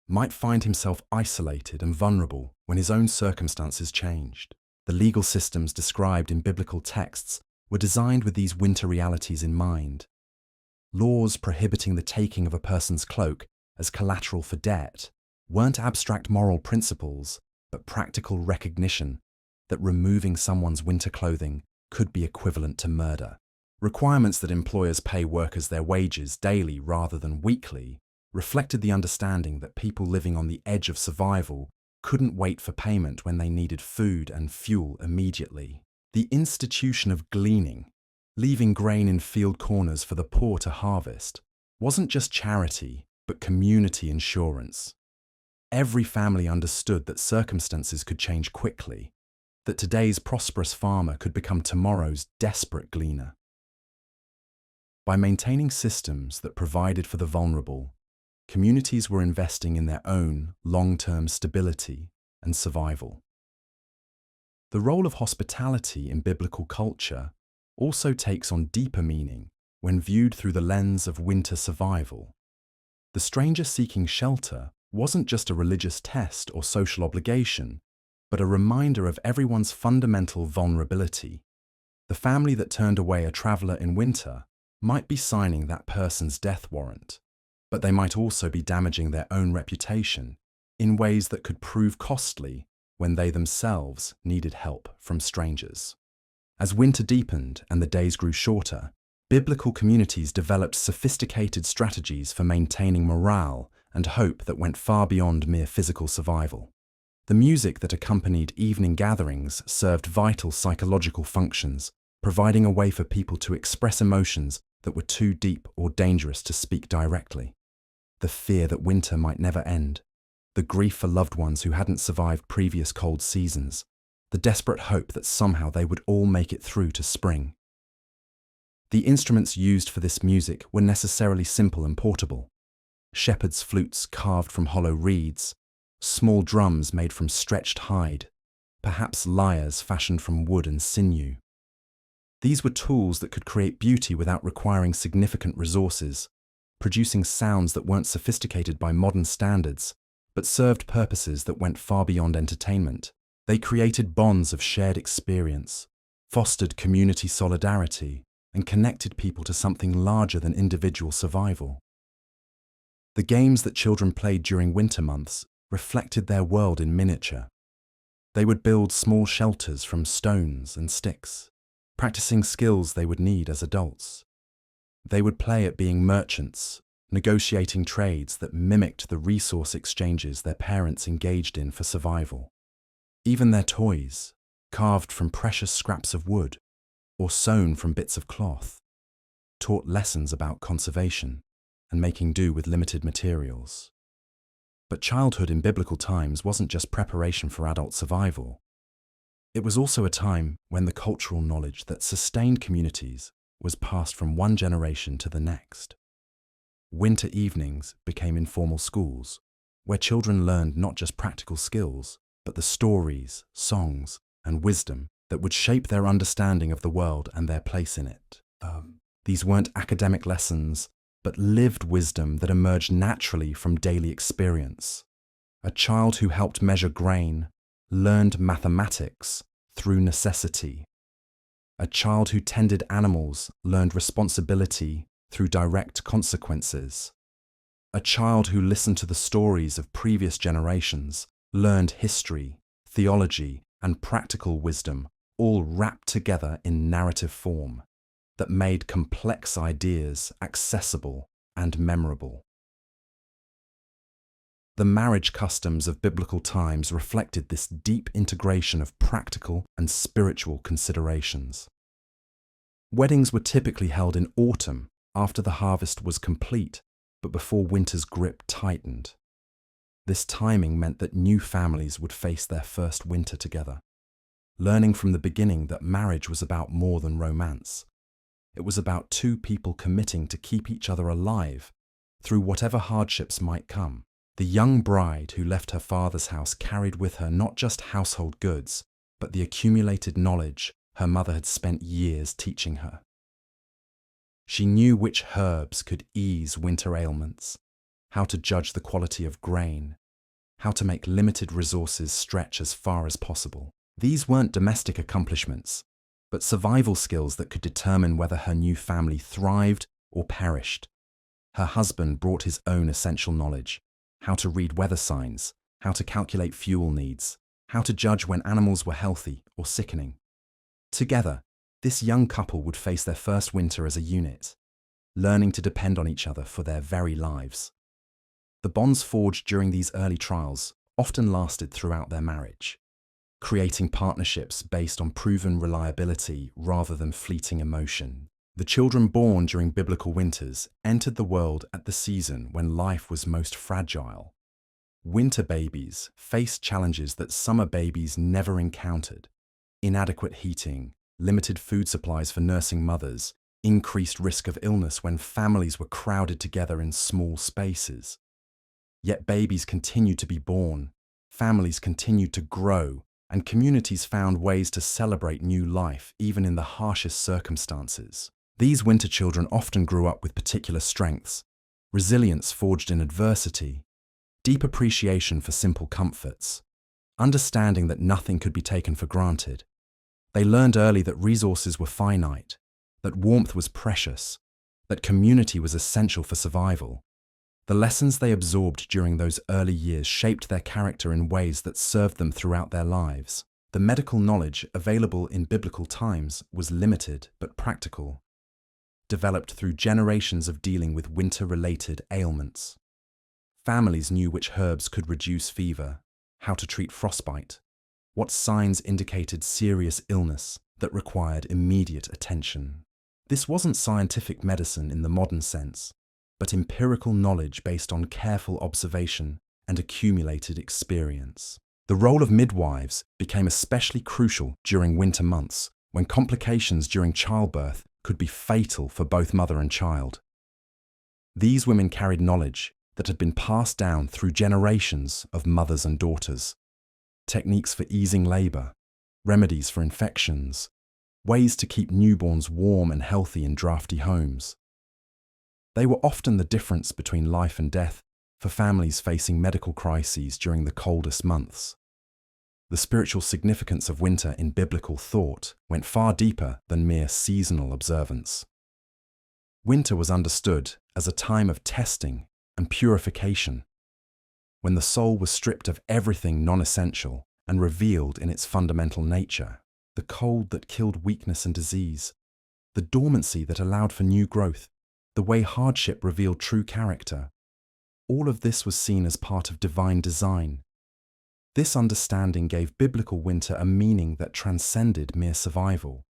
might find himself isolated and vulnerable when his own circumstances changed. The legal systems described in biblical texts were designed with these winter realities in mind. Laws prohibiting the taking of a person's cloak as collateral for debt weren't abstract moral principles, but practical recognition that removing someone's winter clothing could be equivalent to murder. Requirements that employers pay workers their wages daily rather than weekly reflected the understanding that people living on the edge of survival couldn't wait for payment when they needed food and fuel immediately. The institution of gleaning, leaving grain in field corners for the poor to harvest, wasn't just charity, but community insurance. Every family understood that circumstances could change quickly, that today's prosperous farmer could become tomorrow's desperate gleaner. By maintaining systems that provided for the vulnerable, communities were investing in their own long-term stability and survival. The role of hospitality in biblical culture also takes on deeper meaning when viewed through the lens of winter survival. The stranger seeking shelter wasn't just a religious test or social obligation, but a reminder of everyone's fundamental vulnerability. The family that turned away a traveler in winter might be signing that person's death warrant, but they might also be damaging their own reputation in ways that could prove costly when they themselves needed help from strangers. As winter deepened and the days grew shorter, biblical communities developed sophisticated strategies for maintaining morale and hope that went far beyond mere physical survival. The music that accompanied evening gatherings served vital psychological functions, providing a way for people to express emotions that were too deep or dangerous to speak directly. The fear that winter might never end, the grief for loved ones who hadn't survived previous cold seasons, the desperate hope that somehow they would all make it through to spring. The instruments used for this music were necessarily simple and portable. Shepherd's flutes carved from hollow reeds, small drums made from stretched hide, perhaps lyres fashioned from wood and sinew. These were tools that could create beauty without requiring significant resources, producing sounds that weren't sophisticated by modern standards, but served purposes that went far beyond entertainment. They created bonds of shared experience, fostered community solidarity, and connected people to something larger than individual survival. The games that children played during winter months reflected their world in miniature. They would build small shelters from stones and sticks, practicing skills they would need as adults. They would play at being merchants, negotiating trades that mimicked the resource exchanges their parents engaged in for survival. Even their toys, carved from precious scraps of wood or sewn from bits of cloth, taught lessons about conservation and making do with limited materials. But childhood in biblical times wasn't just preparation for adult survival. It was also a time when the cultural knowledge that sustained communities was passed from one generation to the next. Winter evenings became informal schools, where children learned not just practical skills, but the stories, songs, and wisdom that would shape their understanding of the world and their place in it. These weren't academic lessons, but lived wisdom that emerged naturally from daily experience. A child who helped measure grain learned mathematics through necessity. A child who tended animals learned responsibility through direct consequences. A child who listened to the stories of previous generations learned history, theology, and practical wisdom, all wrapped together in narrative form that made complex ideas accessible and memorable. The marriage customs of biblical times reflected this deep integration of practical and spiritual considerations. Weddings were typically held in autumn after the harvest was complete, but before winter's grip tightened. This timing meant that new families would face their first winter together, learning from the beginning that marriage was about more than romance. It was about two people committing to keep each other alive through whatever hardships might come. The young bride who left her father's house carried with her not just household goods, but the accumulated knowledge her mother had spent years teaching her. She knew which herbs could ease winter ailments, how to judge the quality of grain, how to make limited resources stretch as far as possible. These weren't domestic accomplishments, but survival skills that could determine whether her new family thrived or perished. Her husband brought his own essential knowledge: how to read weather signs, how to calculate fuel needs, how to judge when animals were healthy or sickening. Together, this young couple would face their first winter as a unit, learning to depend on each other for their very lives. The bonds forged during these early trials often lasted throughout their marriage, creating partnerships based on proven reliability rather than fleeting emotion. The children born during biblical winters entered the world at the season when life was most fragile. Winter babies faced challenges that summer babies never encountered: inadequate heating, limited food supplies for nursing mothers, increased risk of illness when families were crowded together in small spaces. Yet babies continued to be born, families continued to grow, and communities found ways to celebrate new life even in the harshest circumstances. These winter children often grew up with particular strengths: resilience forged in adversity, deep appreciation for simple comforts, understanding that nothing could be taken for granted. They learned early that resources were finite, that warmth was precious, that community was essential for survival. The lessons they absorbed during those early years shaped their character in ways that served them throughout their lives. The medical knowledge available in biblical times was limited but practical, developed through generations of dealing with winter-related ailments. Families knew which herbs could reduce fever, how to treat frostbite, what signs indicated serious illness that required immediate attention. This wasn't scientific medicine in the modern sense, but empirical knowledge based on careful observation and accumulated experience. The role of midwives became especially crucial during winter months, when complications during childbirth could be fatal for both mother and child. These women carried knowledge that had been passed down through generations of mothers and daughters: techniques for easing labor, remedies for infections, ways to keep newborns warm and healthy in drafty homes. They were often the difference between life and death for families facing medical crises during the coldest months. The spiritual significance of winter in biblical thought went far deeper than mere seasonal observance. Winter was understood as a time of testing and purification, when the soul was stripped of everything non-essential and revealed in its fundamental nature: the cold that killed weakness and disease, the dormancy that allowed for new growth, the way hardship revealed true character. All of this was seen as part of divine design. This understanding gave biblical winter a meaning that transcended mere survival.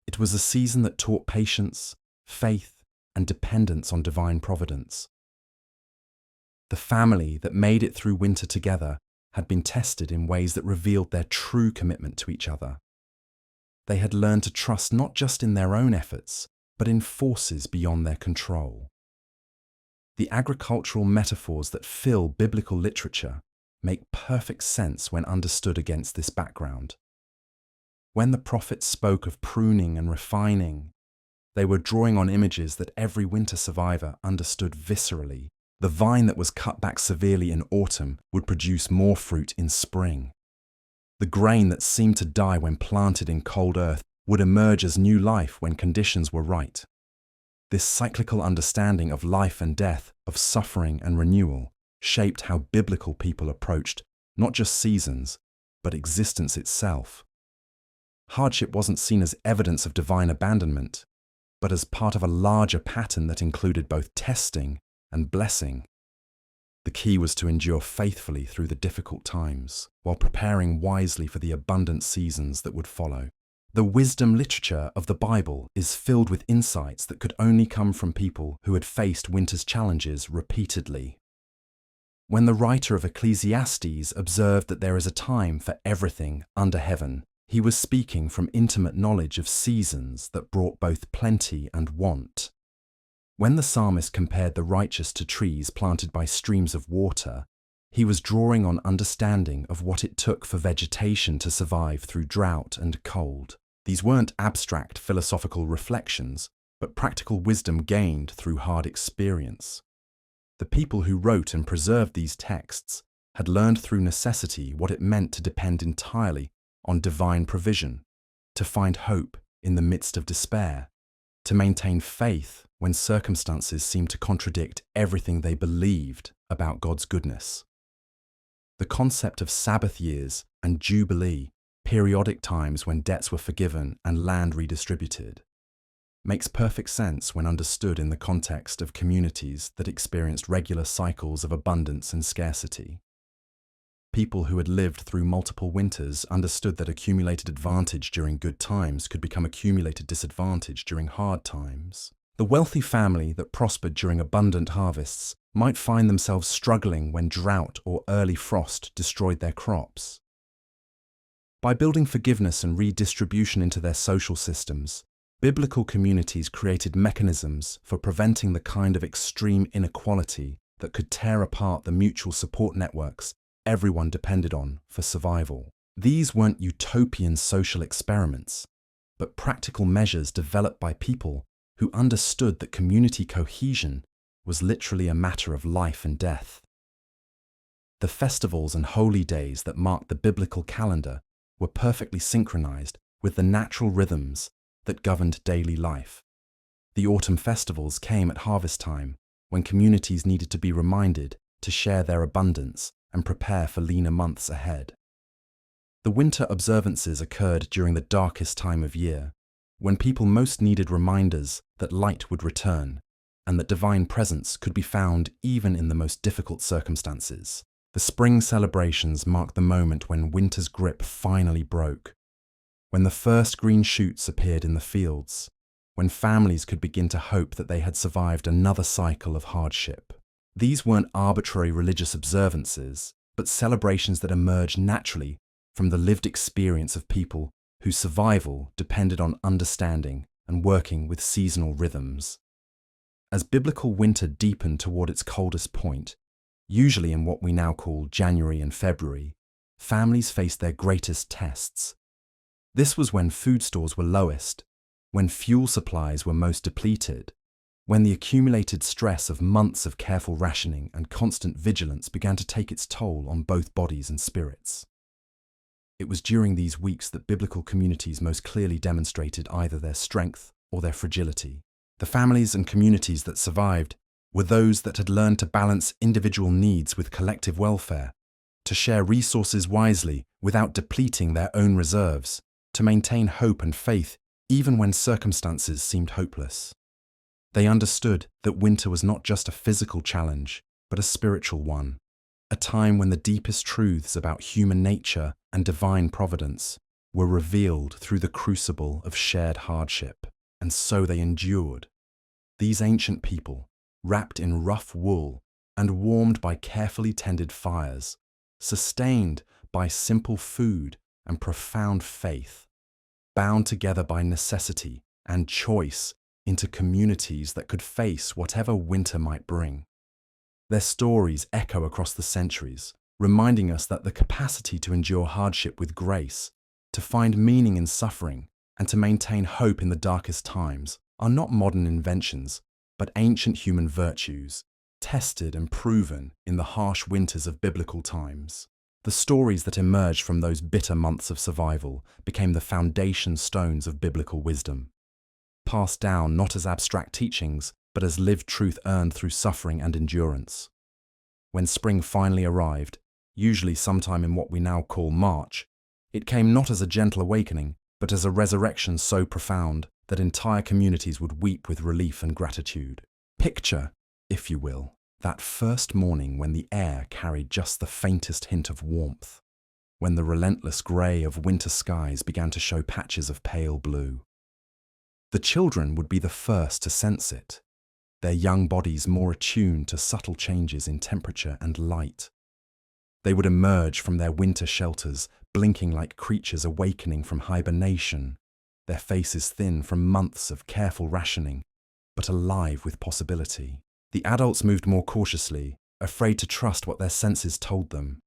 It was a season that taught patience, faith, and dependence on divine providence. The family that made it through winter together had been tested in ways that revealed their true commitment to each other. They had learned to trust not just in their own efforts, but in forces beyond their control. The agricultural metaphors that fill biblical literature make perfect sense when understood against this background. When the prophets spoke of pruning and refining, they were drawing on images that every winter survivor understood viscerally. The vine that was cut back severely in autumn would produce more fruit in spring. The grain that seemed to die when planted in cold earth would emerge as new life when conditions were right. This cyclical understanding of life and death, of suffering and renewal, shaped how biblical people approached not just seasons, but existence itself. Hardship wasn't seen as evidence of divine abandonment, but as part of a larger pattern that included both testing and blessing. The key was to endure faithfully through the difficult times, while preparing wisely for the abundant seasons that would follow. The wisdom literature of the Bible is filled with insights that could only come from people who had faced winter's challenges repeatedly. When the writer of Ecclesiastes observed that there is a time for everything under heaven, he was speaking from intimate knowledge of seasons that brought both plenty and want. When the psalmist compared the righteous to trees planted by streams of water, he was drawing on understanding of what it took for vegetation to survive through drought and cold. These weren't abstract philosophical reflections, but practical wisdom gained through hard experience. The people who wrote and preserved these texts had learned through necessity what it meant to depend entirely on divine provision, to find hope in the midst of despair, to maintain faith when circumstances seemed to contradict everything they believed about God's goodness. The concept of Sabbath years and Jubilee, periodic times when debts were forgiven and land redistributed, makes perfect sense when understood in the context of communities that experienced regular cycles of abundance and scarcity. People who had lived through multiple winters understood that accumulated advantage during good times could become accumulated disadvantage during hard times. The wealthy family that prospered during abundant harvests might find themselves struggling when drought or early frost destroyed their crops. By building forgiveness and redistribution into their social systems, biblical communities created mechanisms for preventing the kind of extreme inequality that could tear apart the mutual support networks everyone depended on for survival. These weren't utopian social experiments, but practical measures developed by people who understood that community cohesion was literally a matter of life and death. The festivals and holy days that marked the biblical calendar were perfectly synchronized with the natural rhythms that governed daily life. The autumn festivals came at harvest time, when communities needed to be reminded to share their abundance and prepare for leaner months ahead. The winter observances occurred during the darkest time of year, when people most needed reminders that light would return and that divine presence could be found even in the most difficult circumstances. The spring celebrations marked the moment when winter's grip finally broke, when the first green shoots appeared in the fields, when families could begin to hope that they had survived another cycle of hardship. These weren't arbitrary religious observances, but celebrations that emerged naturally from the lived experience of people whose survival depended on understanding and working with seasonal rhythms. As biblical winter deepened toward its coldest point, usually in what we now call January and February, families faced their greatest tests. This was when food stores were lowest, when fuel supplies were most depleted, when the accumulated stress of months of careful rationing and constant vigilance began to take its toll on both bodies and spirits. It was during these weeks that biblical communities most clearly demonstrated either their strength or their fragility. The families and communities that survived were those that had learned to balance individual needs with collective welfare, to share resources wisely without depleting their own reserves, to maintain hope and faith even when circumstances seemed hopeless. They understood that winter was not just a physical challenge, but a spiritual one, a time when the deepest truths about human nature and divine providence were revealed through the crucible of shared hardship, and so they endured. These ancient people, wrapped in rough wool and warmed by carefully tended fires, sustained by simple food and profound faith, bound together by necessity and choice into communities that could face whatever winter might bring. Their stories echo across the centuries, reminding us that the capacity to endure hardship with grace, to find meaning in suffering, and to maintain hope in the darkest times are not modern inventions, but ancient human virtues, tested and proven in the harsh winters of biblical times. The stories that emerged from those bitter months of survival became the foundation stones of biblical wisdom, passed down not as abstract teachings, but as lived truth earned through suffering and endurance. When spring finally arrived, usually sometime in what we now call March, it came not as a gentle awakening, but as a resurrection so profound that entire communities would weep with relief and gratitude. Picture, if you will, that first morning when the air carried just the faintest hint of warmth, when the relentless grey of winter skies began to show patches of pale blue. The children would be the first to sense it, their young bodies more attuned to subtle changes in temperature and light. They would emerge from their winter shelters, blinking like creatures awakening from hibernation, their faces thin from months of careful rationing, but alive with possibility. The adults moved more cautiously, afraid to trust what their senses told them.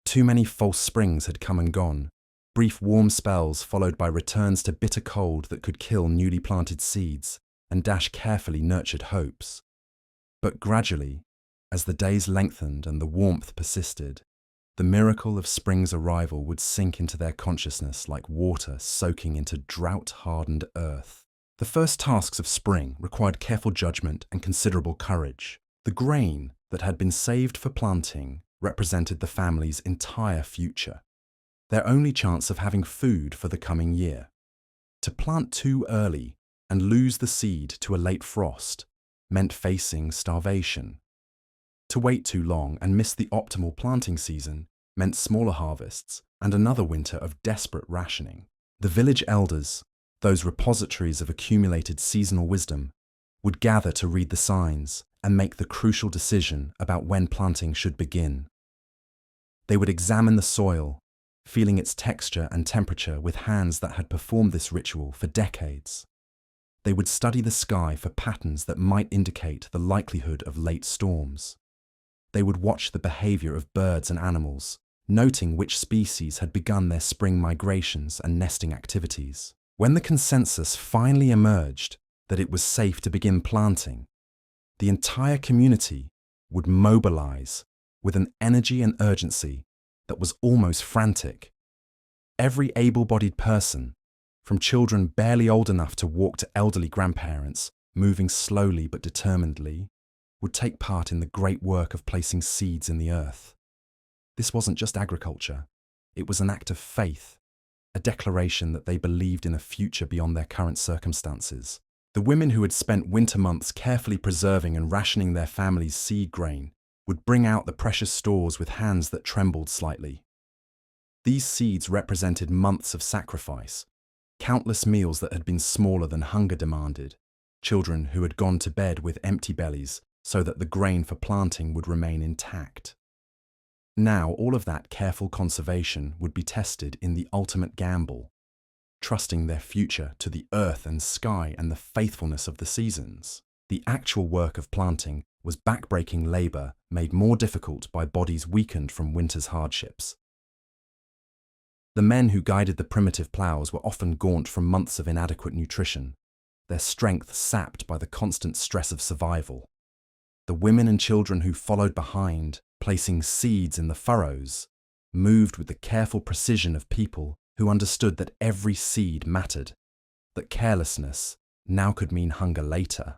Too many false springs had come and gone, brief warm spells followed by returns to bitter cold that could kill newly planted seeds and dash carefully nurtured hopes. But gradually, as the days lengthened and the warmth persisted, the miracle of spring's arrival would sink into their consciousness like water soaking into drought-hardened earth. The first tasks of spring required careful judgment and considerable courage. The grain that had been saved for planting represented the family's entire future, their only chance of having food for the coming year. To plant too early and lose the seed to a late frost meant facing starvation. To wait too long and miss the optimal planting season meant smaller harvests and another winter of desperate rationing. The village elders, those repositories of accumulated seasonal wisdom, would gather to read the signs and make the crucial decision about when planting should begin. They would examine the soil, feeling its texture and temperature with hands that had performed this ritual for decades. They would study the sky for patterns that might indicate the likelihood of late storms. They would watch the behavior of birds and animals, noting which species had begun their spring migrations and nesting activities. When the consensus finally emerged that it was safe to begin planting, the entire community would mobilize with an energy and urgency that was almost frantic. Every able-bodied person, from children barely old enough to walk to elderly grandparents, moving slowly but determinedly, would take part in the great work of placing seeds in the earth. This wasn't just agriculture, it was an act of faith, a declaration that they believed in a future beyond their current circumstances. The women who had spent winter months carefully preserving and rationing their family's seed grain would bring out the precious stores with hands that trembled slightly. These seeds represented months of sacrifice, countless meals that had been smaller than hunger demanded, children who had gone to bed with empty bellies so that the grain for planting would remain intact. Now all of that careful conservation would be tested in the ultimate gamble, trusting their future to the earth and sky and the faithfulness of the seasons. The actual work of planting was backbreaking labor made more difficult by bodies weakened from winter's hardships. The men who guided the primitive plows were often gaunt from months of inadequate nutrition, their strength sapped by the constant stress of survival. The women and children who followed behind, placing seeds in the furrows, moved with the careful precision of people who understood that every seed mattered, that carelessness now could mean hunger later.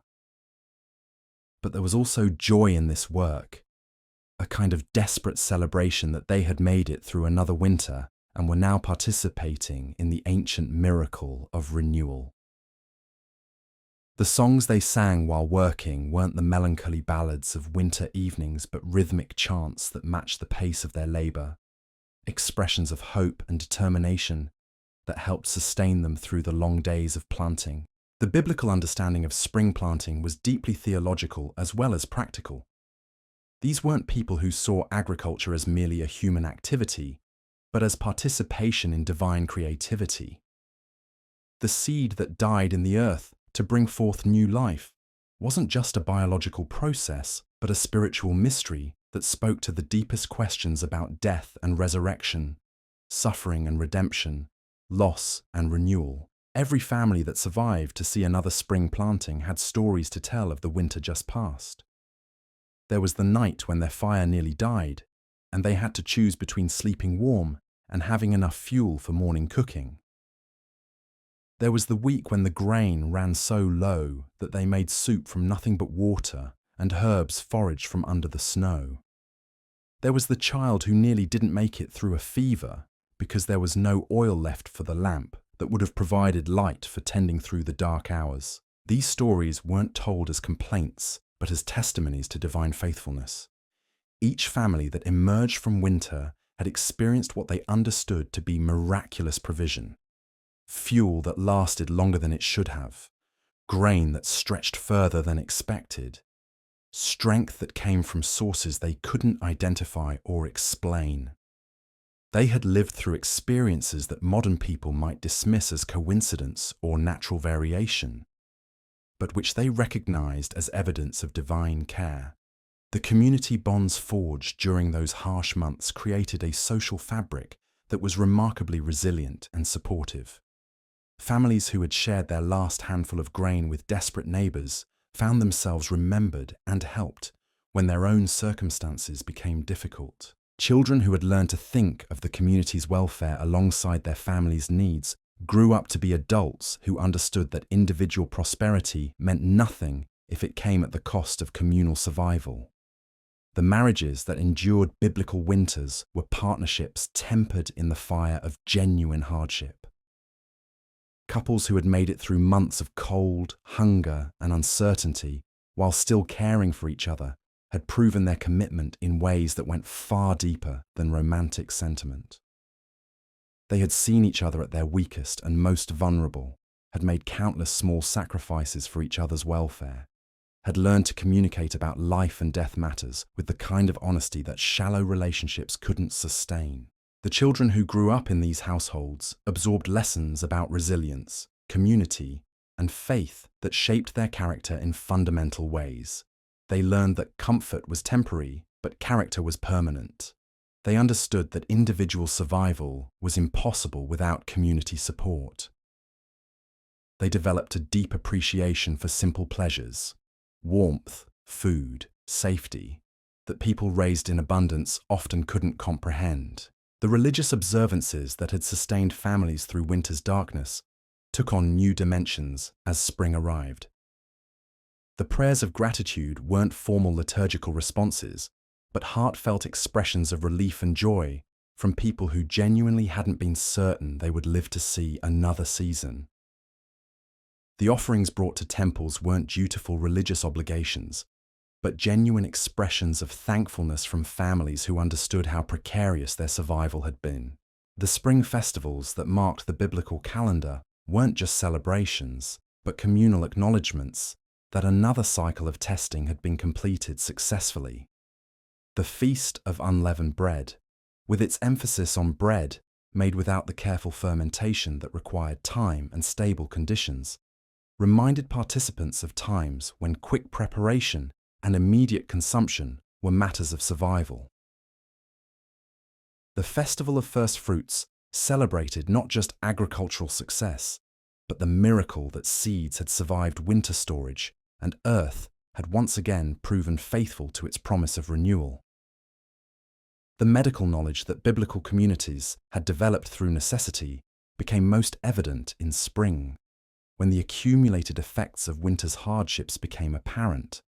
But there was also joy in this work, a kind of desperate celebration that they had made it through another winter and were now participating in the ancient miracle of renewal. The songs they sang while working weren't the melancholy ballads of winter evenings but rhythmic chants that matched the pace of their labour, expressions of hope and determination that helped sustain them through the long days of planting. The biblical understanding of spring planting was deeply theological as well as practical. These weren't people who saw agriculture as merely a human activity, but as participation in divine creativity. The seed that died in the earth to bring forth new life wasn't just a biological process, but a spiritual mystery that spoke to the deepest questions about death and resurrection, suffering and redemption, loss and renewal. Every family that survived to see another spring planting had stories to tell of the winter just past. There was the night when their fire nearly died, and they had to choose between sleeping warm and having enough fuel for morning cooking. There was the week when the grain ran so low that they made soup from nothing but water and herbs foraged from under the snow. There was the child who nearly didn't make it through a fever because there was no oil left for the lamp that would have provided light for tending through the dark hours. These stories weren't told as complaints, but as testimonies to divine faithfulness. Each family that emerged from winter had experienced what they understood to be miraculous provision. Fuel that lasted longer than it should have, grain that stretched further than expected, strength that came from sources they couldn't identify or explain. They had lived through experiences that modern people might dismiss as coincidence or natural variation, but which they recognized as evidence of divine care. The community bonds forged during those harsh months created a social fabric that was remarkably resilient and supportive. Families who had shared their last handful of grain with desperate neighbors found themselves remembered and helped when their own circumstances became difficult. Children who had learned to think of the community's welfare alongside their family's needs grew up to be adults who understood that individual prosperity meant nothing if it came at the cost of communal survival. The marriages that endured biblical winters were partnerships tempered in the fire of genuine hardship. Couples who had made it through months of cold, hunger, and uncertainty while still caring for each other had proven their commitment in ways that went far deeper than romantic sentiment. They had seen each other at their weakest and most vulnerable, had made countless small sacrifices for each other's welfare, had learned to communicate about life and death matters with the kind of honesty that shallow relationships couldn't sustain. The children who grew up in these households absorbed lessons about resilience, community, and faith that shaped their character in fundamental ways. They learned that comfort was temporary, but character was permanent. They understood that individual survival was impossible without community support. They developed a deep appreciation for simple pleasures, warmth, food, safety, that people raised in abundance often couldn't comprehend. The religious observances that had sustained families through winter's darkness took on new dimensions as spring arrived. The prayers of gratitude weren't formal liturgical responses, but heartfelt expressions of relief and joy from people who genuinely hadn't been certain they would live to see another season. The offerings brought to temples weren't dutiful religious obligations, but genuine expressions of thankfulness from families who understood how precarious their survival had been. The spring festivals that marked the biblical calendar weren't just celebrations, but communal acknowledgements that another cycle of testing had been completed successfully. The Feast of Unleavened Bread, with its emphasis on bread made without the careful fermentation that required time and stable conditions, reminded participants of times when quick preparation and immediate consumption were matters of survival. The Festival of First Fruits celebrated not just agricultural success, but the miracle that seeds had survived winter storage and earth had once again proven faithful to its promise of renewal. The medical knowledge that biblical communities had developed through necessity became most evident in spring, when the accumulated effects of winter's hardships became apparent.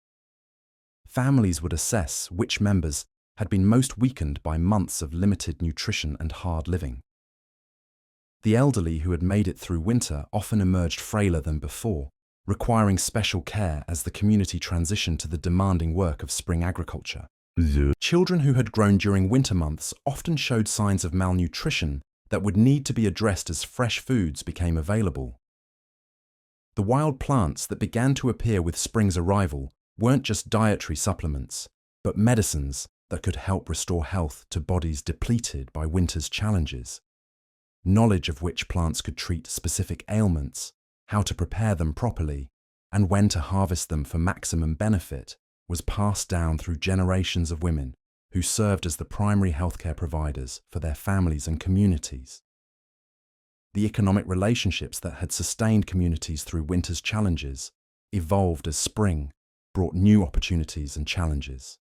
Families would assess which members had been most weakened by months of limited nutrition and hard living. The elderly who had made it through winter often emerged frailer than before, requiring special care as the community transitioned to the demanding work of spring agriculture. Children who had grown during winter months often showed signs of malnutrition that would need to be addressed as fresh foods became available. The wild plants that began to appear with spring's arrival weren't just dietary supplements, but medicines that could help restore health to bodies depleted by winter's challenges. Knowledge of which plants could treat specific ailments, how to prepare them properly, and when to harvest them for maximum benefit was passed down through generations of women who served as the primary healthcare providers for their families and communities. The economic relationships that had sustained communities through winter's challenges evolved as spring brought new opportunities and challenges.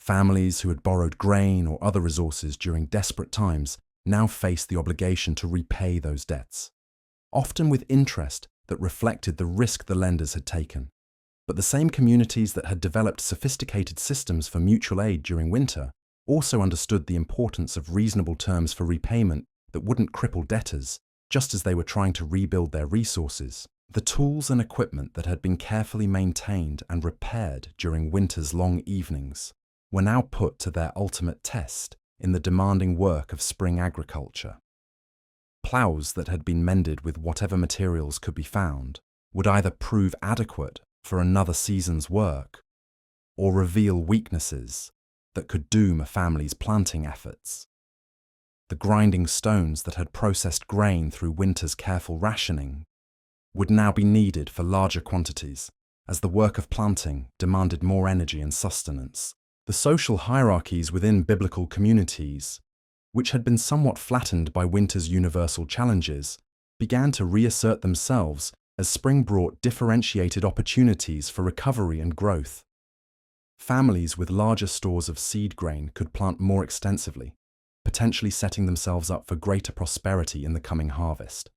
Families who had borrowed grain or other resources during desperate times now faced the obligation to repay those debts, often with interest that reflected the risk the lenders had taken. But the same communities that had developed sophisticated systems for mutual aid during winter also understood the importance of reasonable terms for repayment that wouldn't cripple debtors, just as they were trying to rebuild their resources. The tools and equipment that had been carefully maintained and repaired during winter's long evenings were now put to their ultimate test in the demanding work of spring agriculture. Ploughs that had been mended with whatever materials could be found would either prove adequate for another season's work or reveal weaknesses that could doom a family's planting efforts. The grinding stones that had processed grain through winter's careful rationing would now be needed for larger quantities, as the work of planting demanded more energy and sustenance. The social hierarchies within biblical communities, which had been somewhat flattened by winter's universal challenges, began to reassert themselves as spring brought differentiated opportunities for recovery and growth. Families with larger stores of seed grain could plant more extensively, potentially setting themselves up for greater prosperity in the coming harvest.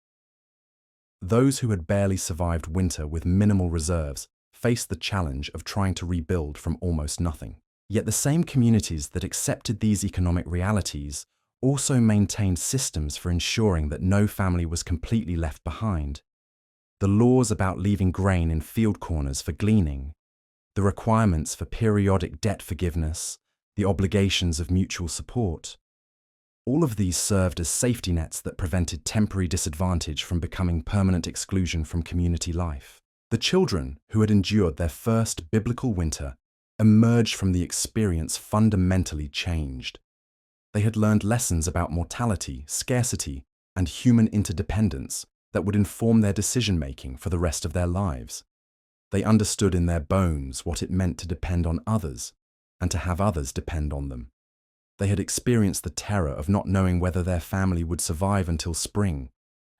Those who had barely survived winter with minimal reserves faced the challenge of trying to rebuild from almost nothing. Yet the same communities that accepted these economic realities also maintained systems for ensuring that no family was completely left behind. The laws about leaving grain in field corners for gleaning, the requirements for periodic debt forgiveness, the obligations of mutual support, all of these served as safety nets that prevented temporary disadvantage from becoming permanent exclusion from community life. The children who had endured their first biblical winter emerged from the experience fundamentally changed. They had learned lessons about mortality, scarcity, and human interdependence that would inform their decision-making for the rest of their lives. They understood in their bones what it meant to depend on others and to have others depend on them. They had experienced the terror of not knowing whether their family would survive until spring,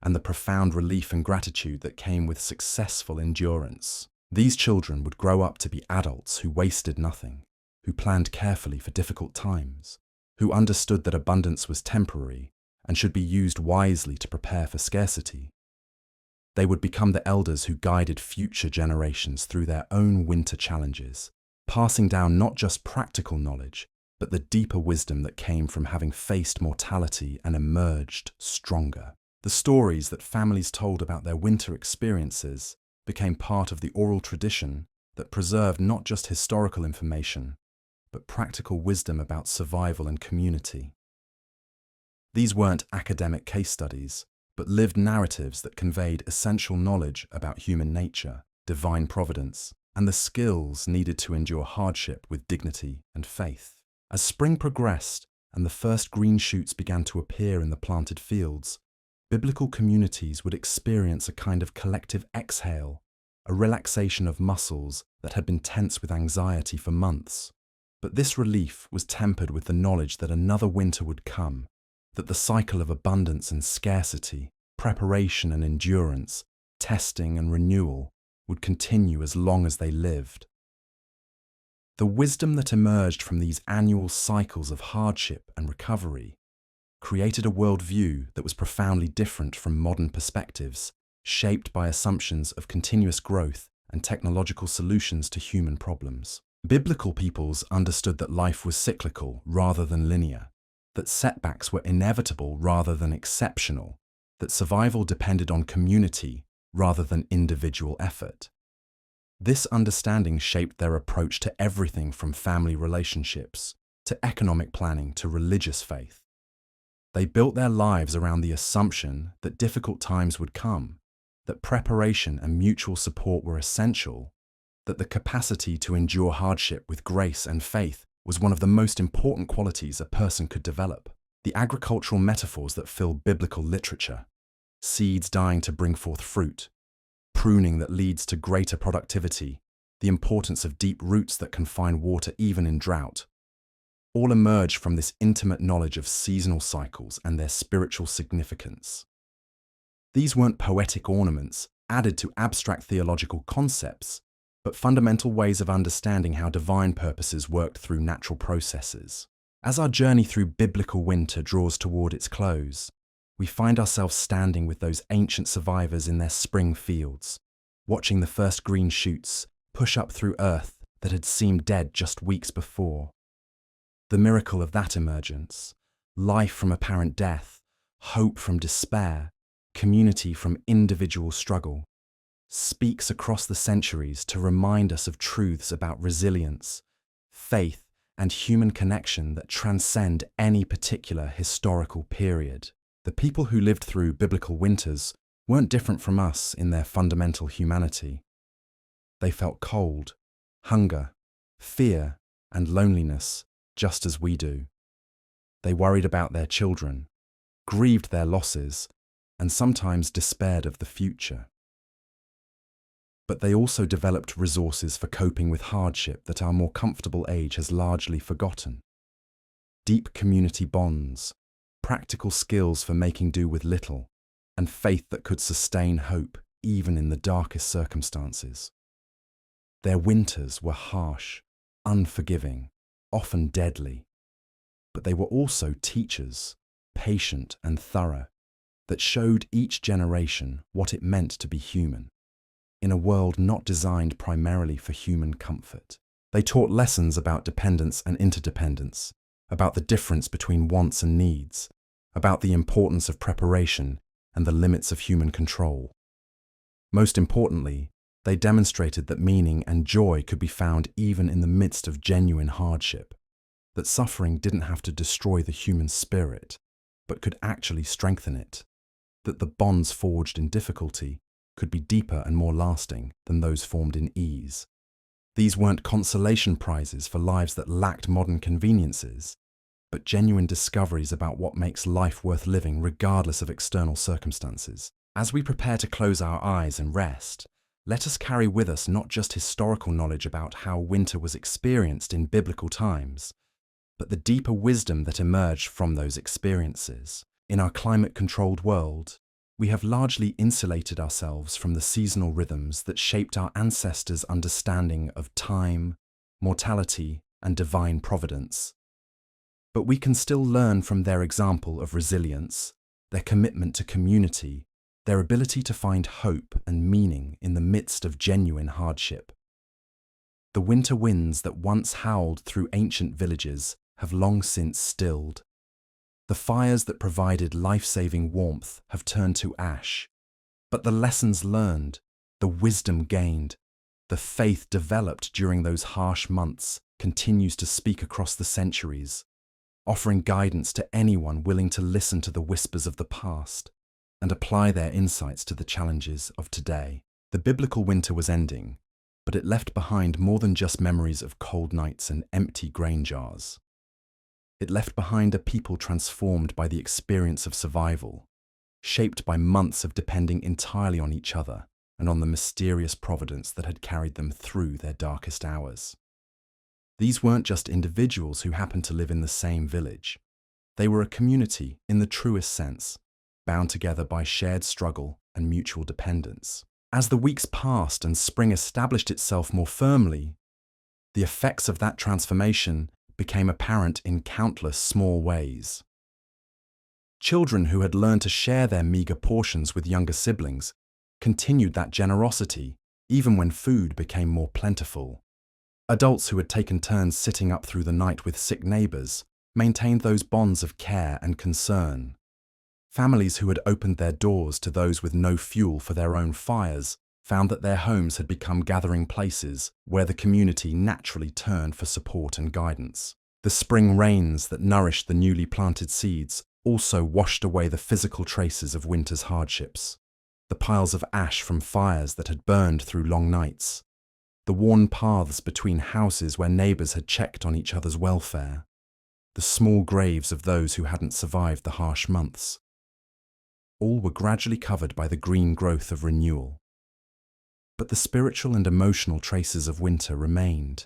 and the profound relief and gratitude that came with successful endurance. These children would grow up to be adults who wasted nothing, who planned carefully for difficult times, who understood that abundance was temporary and should be used wisely to prepare for scarcity. They would become the elders who guided future generations through their own winter challenges, passing down not just practical knowledge, but the deeper wisdom that came from having faced mortality and emerged stronger. The stories that families told about their winter experiences became part of the oral tradition that preserved not just historical information, but practical wisdom about survival and community. These weren't academic case studies, but lived narratives that conveyed essential knowledge about human nature, divine providence, and the skills needed to endure hardship with dignity and faith. As spring progressed and the first green shoots began to appear in the planted fields, biblical communities would experience a kind of collective exhale, a relaxation of muscles that had been tense with anxiety for months. But this relief was tempered with the knowledge that another winter would come, that the cycle of abundance and scarcity, preparation and endurance, testing and renewal would continue as long as they lived. The wisdom that emerged from these annual cycles of hardship and recovery created a worldview that was profoundly different from modern perspectives, shaped by assumptions of continuous growth and technological solutions to human problems. Biblical peoples understood that life was cyclical rather than linear, that setbacks were inevitable rather than exceptional, that survival depended on community rather than individual effort. This understanding shaped their approach to everything from family relationships to economic planning to religious faith. They built their lives around the assumption that difficult times would come, that preparation and mutual support were essential, that the capacity to endure hardship with grace and faith was one of the most important qualities a person could develop. The agricultural metaphors that fill biblical literature, seeds dying to bring forth fruit, pruning that leads to greater productivity, the importance of deep roots that can find water even in drought, all emerge from this intimate knowledge of seasonal cycles and their spiritual significance. These weren't poetic ornaments added to abstract theological concepts, but fundamental ways of understanding how divine purposes worked through natural processes. As our journey through biblical winter draws toward its close, we find ourselves standing with those ancient survivors in their spring fields, watching the first green shoots push up through earth that had seemed dead just weeks before. The miracle of that emergence, life from apparent death, hope from despair, community from individual struggle, speaks across the centuries to remind us of truths about resilience, faith, and human connection that transcend any particular historical period. The people who lived through biblical winters weren't different from us in their fundamental humanity. They felt cold, hunger, fear, and loneliness just as we do. They worried about their children, grieved their losses, and sometimes despaired of the future. But they also developed resources for coping with hardship that our more comfortable age has largely forgotten. Deep community bonds, practical skills for making do with little, and faith that could sustain hope even in the darkest circumstances. Their winters were harsh, unforgiving, often deadly, but they were also teachers, patient and thorough, that showed each generation what it meant to be human, in a world not designed primarily for human comfort. They taught lessons about dependence and interdependence, about the difference between wants and needs, about the importance of preparation and the limits of human control. Most importantly, they demonstrated that meaning and joy could be found even in the midst of genuine hardship, that suffering didn't have to destroy the human spirit, but could actually strengthen it, that the bonds forged in difficulty could be deeper and more lasting than those formed in ease. These weren't consolation prizes for lives that lacked modern conveniences, but genuine discoveries about what makes life worth living regardless of external circumstances. As we prepare to close our eyes and rest, let us carry with us not just historical knowledge about how winter was experienced in biblical times, but the deeper wisdom that emerged from those experiences. In our climate-controlled world, we have largely insulated ourselves from the seasonal rhythms that shaped our ancestors' understanding of time, mortality, and divine providence. But we can still learn from their example of resilience, their commitment to community, their ability to find hope and meaning in the midst of genuine hardship. The winter winds that once howled through ancient villages have long since stilled. The fires that provided life-saving warmth have turned to ash, but the lessons learned, the wisdom gained, the faith developed during those harsh months continues to speak across the centuries, offering guidance to anyone willing to listen to the whispers of the past and apply their insights to the challenges of today. The biblical winter was ending, but it left behind more than just memories of cold nights and empty grain jars. It left behind a people transformed by the experience of survival, shaped by months of depending entirely on each other and on the mysterious providence that had carried them through their darkest hours. These weren't just individuals who happened to live in the same village. They were a community in the truest sense, bound together by shared struggle and mutual dependence. As the weeks passed and spring established itself more firmly, the effects of that transformation became apparent in countless small ways. Children who had learned to share their meager portions with younger siblings continued that generosity even when food became more plentiful. Adults who had taken turns sitting up through the night with sick neighbors maintained those bonds of care and concern. Families who had opened their doors to those with no fuel for their own fires found that their homes had become gathering places where the community naturally turned for support and guidance. The spring rains that nourished the newly planted seeds also washed away the physical traces of winter's hardships. The piles of ash from fires that had burned through long nights, the worn paths between houses where neighbours had checked on each other's welfare, the small graves of those who hadn't survived the harsh months. All were gradually covered by the green growth of renewal. But the spiritual and emotional traces of winter remained,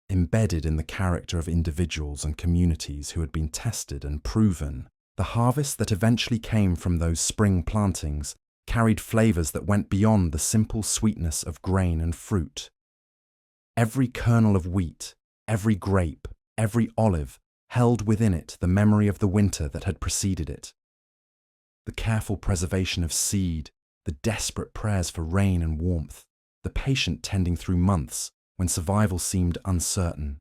embedded in the character of individuals and communities who had been tested and proven. The harvest that eventually came from those spring plantings carried flavours that went beyond the simple sweetness of grain and fruit. Every kernel of wheat, every grape, every olive held within it the memory of the winter that had preceded it. The careful preservation of seed, the desperate prayers for rain and warmth, the patient tending through months when survival seemed uncertain,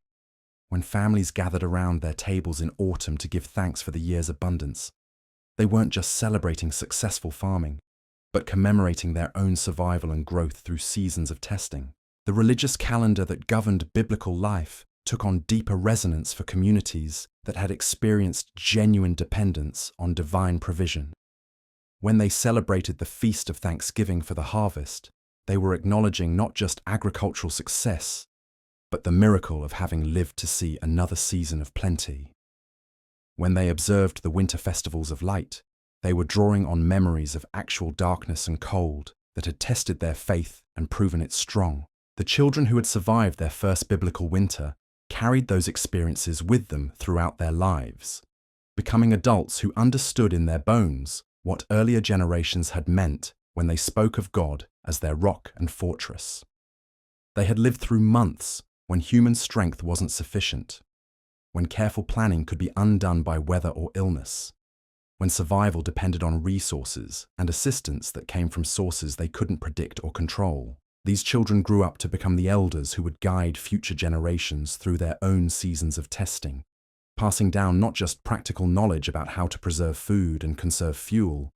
when families gathered around their tables in autumn to give thanks for the year's abundance. They weren't just celebrating successful farming, but commemorating their own survival and growth through seasons of testing. The religious calendar that governed biblical life took on deeper resonance for communities that had experienced genuine dependence on divine provision. When they celebrated the Feast of Thanksgiving for the harvest, they were acknowledging not just agricultural success, but the miracle of having lived to see another season of plenty. When they observed the winter festivals of light, they were drawing on memories of actual darkness and cold that had tested their faith and proven it strong. The children who had survived their first biblical winter carried those experiences with them throughout their lives, becoming adults who understood in their bones what earlier generations had meant when they spoke of God as their rock and fortress. They had lived through months when human strength wasn't sufficient, when careful planning could be undone by weather or illness, when survival depended on resources and assistance that came from sources they couldn't predict or control. These children grew up to become the elders who would guide future generations through their own seasons of testing, passing down not just practical knowledge about how to preserve food and conserve fuel,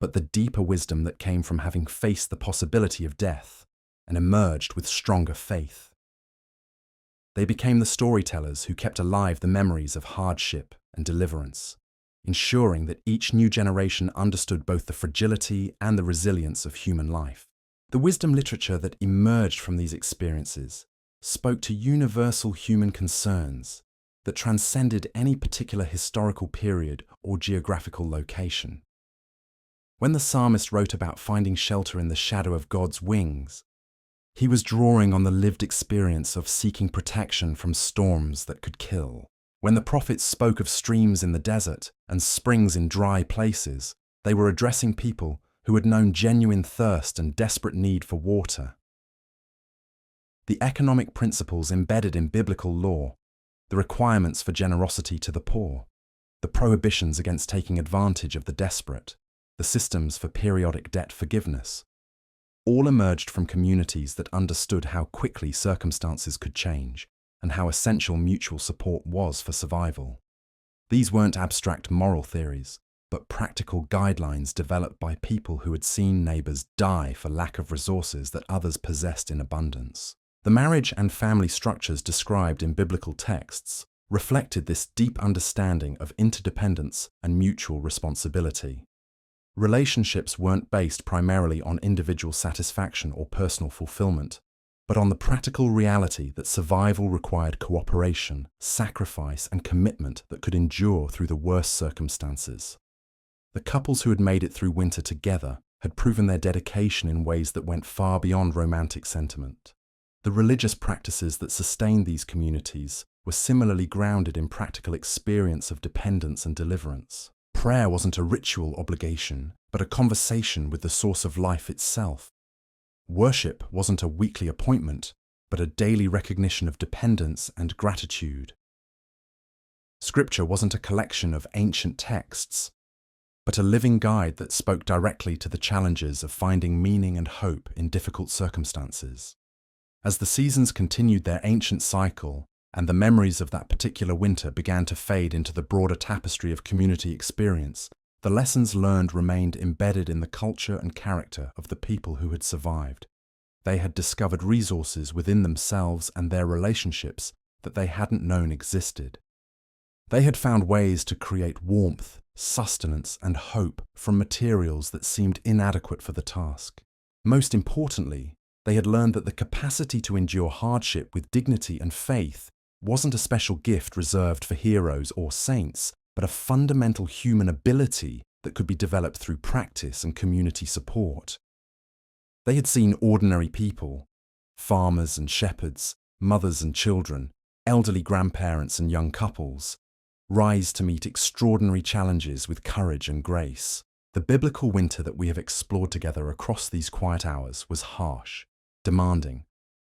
but the deeper wisdom that came from having faced the possibility of death and emerged with stronger faith. They became the storytellers who kept alive the memories of hardship and deliverance, ensuring that each new generation understood both the fragility and the resilience of human life. The wisdom literature that emerged from these experiences spoke to universal human concerns that transcended any particular historical period or geographical location. When the psalmist wrote about finding shelter in the shadow of God's wings, he was drawing on the lived experience of seeking protection from storms that could kill. When the prophets spoke of streams in the desert and springs in dry places, they were addressing people who had known genuine thirst and desperate need for water. The economic principles embedded in biblical law, the requirements for generosity to the poor, the prohibitions against taking advantage of the desperate, the systems for periodic debt forgiveness, all emerged from communities that understood how quickly circumstances could change and how essential mutual support was for survival. These weren't abstract moral theories, but practical guidelines developed by people who had seen neighbours die for lack of resources that others possessed in abundance. The marriage and family structures described in biblical texts reflected this deep understanding of interdependence and mutual responsibility. Relationships weren't based primarily on individual satisfaction or personal fulfillment, but on the practical reality that survival required cooperation, sacrifice, and commitment that could endure through the worst circumstances. The couples who had made it through winter together had proven their dedication in ways that went far beyond romantic sentiment. The religious practices that sustained these communities were similarly grounded in practical experience of dependence and deliverance. Prayer wasn't a ritual obligation, but a conversation with the source of life itself. Worship wasn't a weekly appointment, but a daily recognition of dependence and gratitude. Scripture wasn't a collection of ancient texts, but a living guide that spoke directly to the challenges of finding meaning and hope in difficult circumstances. As the seasons continued their ancient cycle, and the memories of that particular winter began to fade into the broader tapestry of community experience, the lessons learned remained embedded in the culture and character of the people who had survived. They had discovered resources within themselves and their relationships that they hadn't known existed. They had found ways to create warmth, sustenance, and hope from materials that seemed inadequate for the task. Most importantly, They had learned that the capacity to endure hardship with dignity and faith wasn't a special gift reserved for heroes or saints, but a fundamental human ability that could be developed through practice and community support. They had seen ordinary people, farmers and shepherds, mothers and children, elderly grandparents and young couples, rise to meet extraordinary challenges with courage and grace. The biblical winter that we have explored together across these quiet hours was harsh, demanding,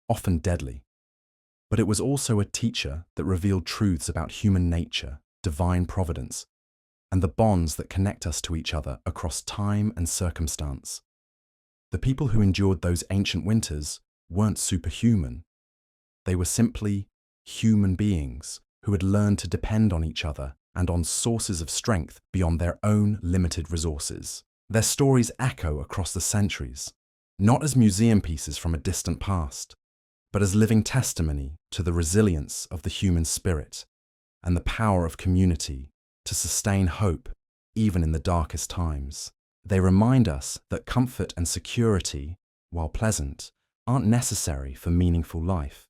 often deadly. But it was also a teacher that revealed truths about human nature, divine providence, and the bonds that connect us to each other across time and circumstance. The people who endured those ancient winters weren't superhuman. They were simply human beings who had learned to depend on each other and on sources of strength beyond their own limited resources. Their stories echo across the centuries, not as museum pieces from a distant past, but as living testimony to the resilience of the human spirit and the power of community to sustain hope even in the darkest times. They remind us that comfort and security, while pleasant, aren't necessary for meaningful life,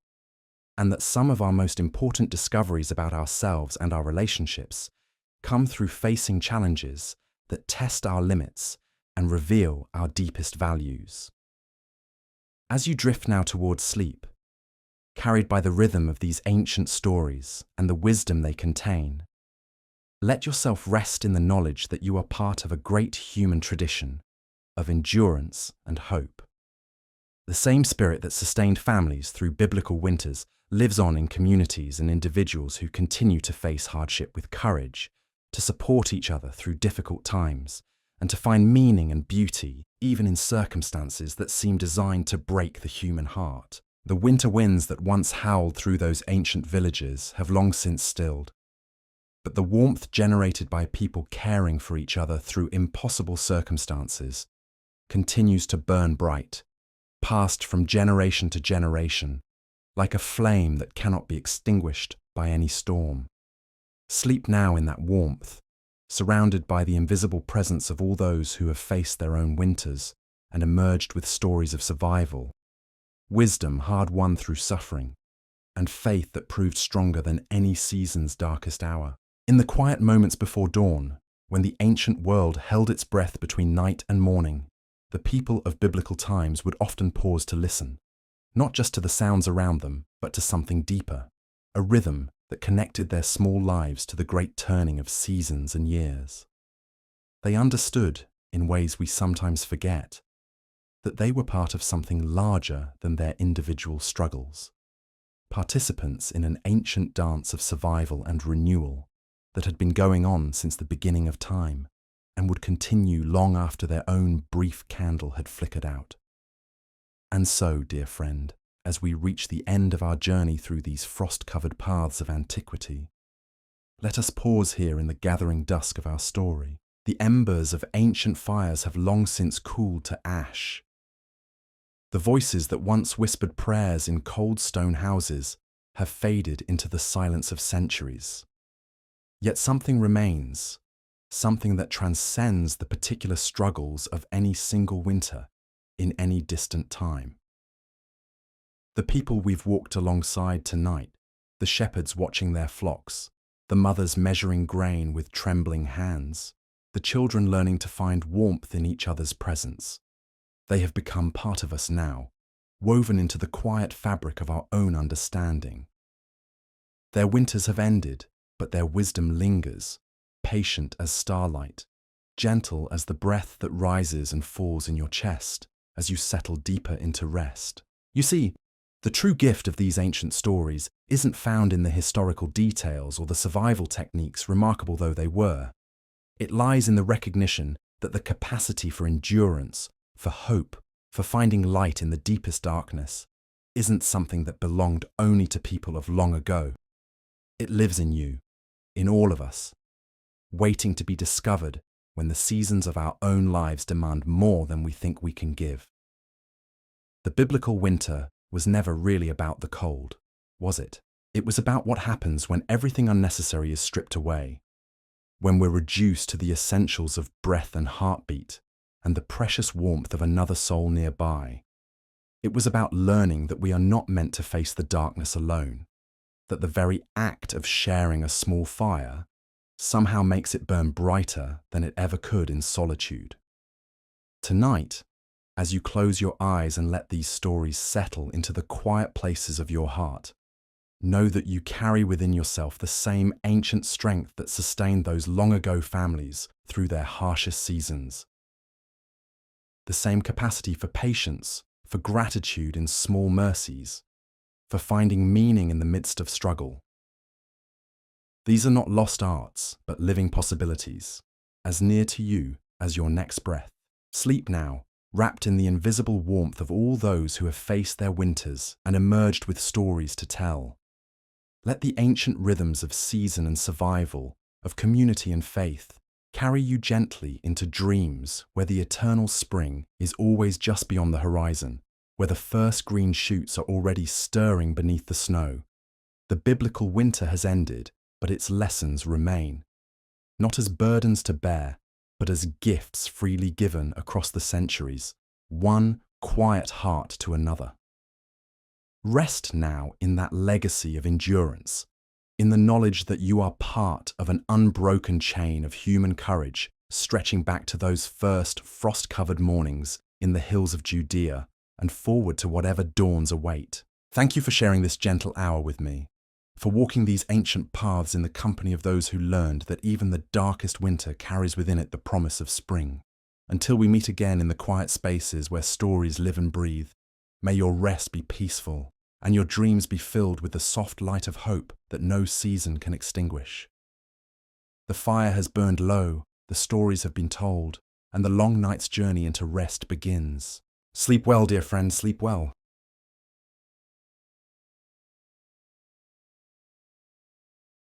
and that some of our most important discoveries about ourselves and our relationships come through facing challenges that test our limits and reveal our deepest values. As you drift now towards sleep, carried by the rhythm of these ancient stories and the wisdom they contain, let yourself rest in the knowledge that you are part of a great human tradition of endurance and hope. The same spirit that sustained families through biblical winters lives on in communities and individuals who continue to face hardship with courage, to support each other through difficult times, and to find meaning and beauty even in circumstances that seem designed to break the human heart. The winter winds that once howled through those ancient villages have long since stilled, but the warmth generated by people caring for each other through impossible circumstances continues to burn bright, passed from generation to generation, like a flame that cannot be extinguished by any storm. Sleep now in that warmth, surrounded by the invisible presence of all those who have faced their own winters and emerged with stories of survival, wisdom hard-won through suffering, and faith that proved stronger than any season's darkest hour. In the quiet moments before dawn, when the ancient world held its breath between night and morning, the people of biblical times would often pause to listen, not just to the sounds around them, but to something deeper, a rhythm that connected their small lives to the great turning of seasons and years. They understood, in ways we sometimes forget, that they were part of something larger than their individual struggles, participants in an ancient dance of survival and renewal that had been going on since the beginning of time and would continue long after their own brief candle had flickered out. And so, dear friend, as we reach the end of our journey through these frost-covered paths of antiquity, let us pause here in the gathering dusk of our story. The embers of ancient fires have long since cooled to ash. The voices that once whispered prayers in cold stone houses have faded into the silence of centuries. Yet something remains, something that transcends the particular struggles of any single winter in any distant time. The people we've walked alongside tonight, the shepherds watching their flocks, the mothers measuring grain with trembling hands, the children learning to find warmth in each other's presence. They have become part of us now, woven into the quiet fabric of our own understanding. Their winters have ended, but their wisdom lingers, patient as starlight, gentle as the breath that rises and falls in your chest as you settle deeper into rest. You see, the true gift of these ancient stories isn't found in the historical details or the survival techniques, remarkable though they were. It lies in the recognition that the capacity for endurance, for hope, for finding light in the deepest darkness, isn't something that belonged only to people of long ago. It lives in you, in all of us, waiting to be discovered when the seasons of our own lives demand more than we think we can give. The biblical winter was never really about the cold, was it? It was about what happens when everything unnecessary is stripped away, when we're reduced to the essentials of breath and heartbeat, and the precious warmth of another soul nearby. It was about learning that we are not meant to face the darkness alone, that the very act of sharing a small fire somehow makes it burn brighter than it ever could in solitude. Tonight, as you close your eyes and let these stories settle into the quiet places of your heart, know that you carry within yourself the same ancient strength that sustained those long-ago families through their harshest seasons. The same capacity for patience, for gratitude in small mercies, for finding meaning in the midst of struggle. These are not lost arts, but living possibilities, as near to you as your next breath. Sleep now, wrapped in the invisible warmth of all those who have faced their winters and emerged with stories to tell. Let the ancient rhythms of season and survival, of community and faith, carry you gently into dreams where the eternal spring is always just beyond the horizon, where the first green shoots are already stirring beneath the snow. The biblical winter has ended, but its lessons remain, not as burdens to bear, but as gifts freely given across the centuries, one quiet heart to another. Rest now in that legacy of endurance, in the knowledge that you are part of an unbroken chain of human courage stretching back to those first frost-covered mornings in the hills of Judea and forward to whatever dawns await. Thank you for sharing this gentle hour with me, for walking these ancient paths in the company of those who learned that even the darkest winter carries within it the promise of spring. Until we meet again in the quiet spaces where stories live and breathe, may your rest be peaceful and your dreams be filled with the soft light of hope that no season can extinguish. The fire has burned low, the stories have been told, and the long night's journey into rest begins. Sleep well, dear friend, sleep well.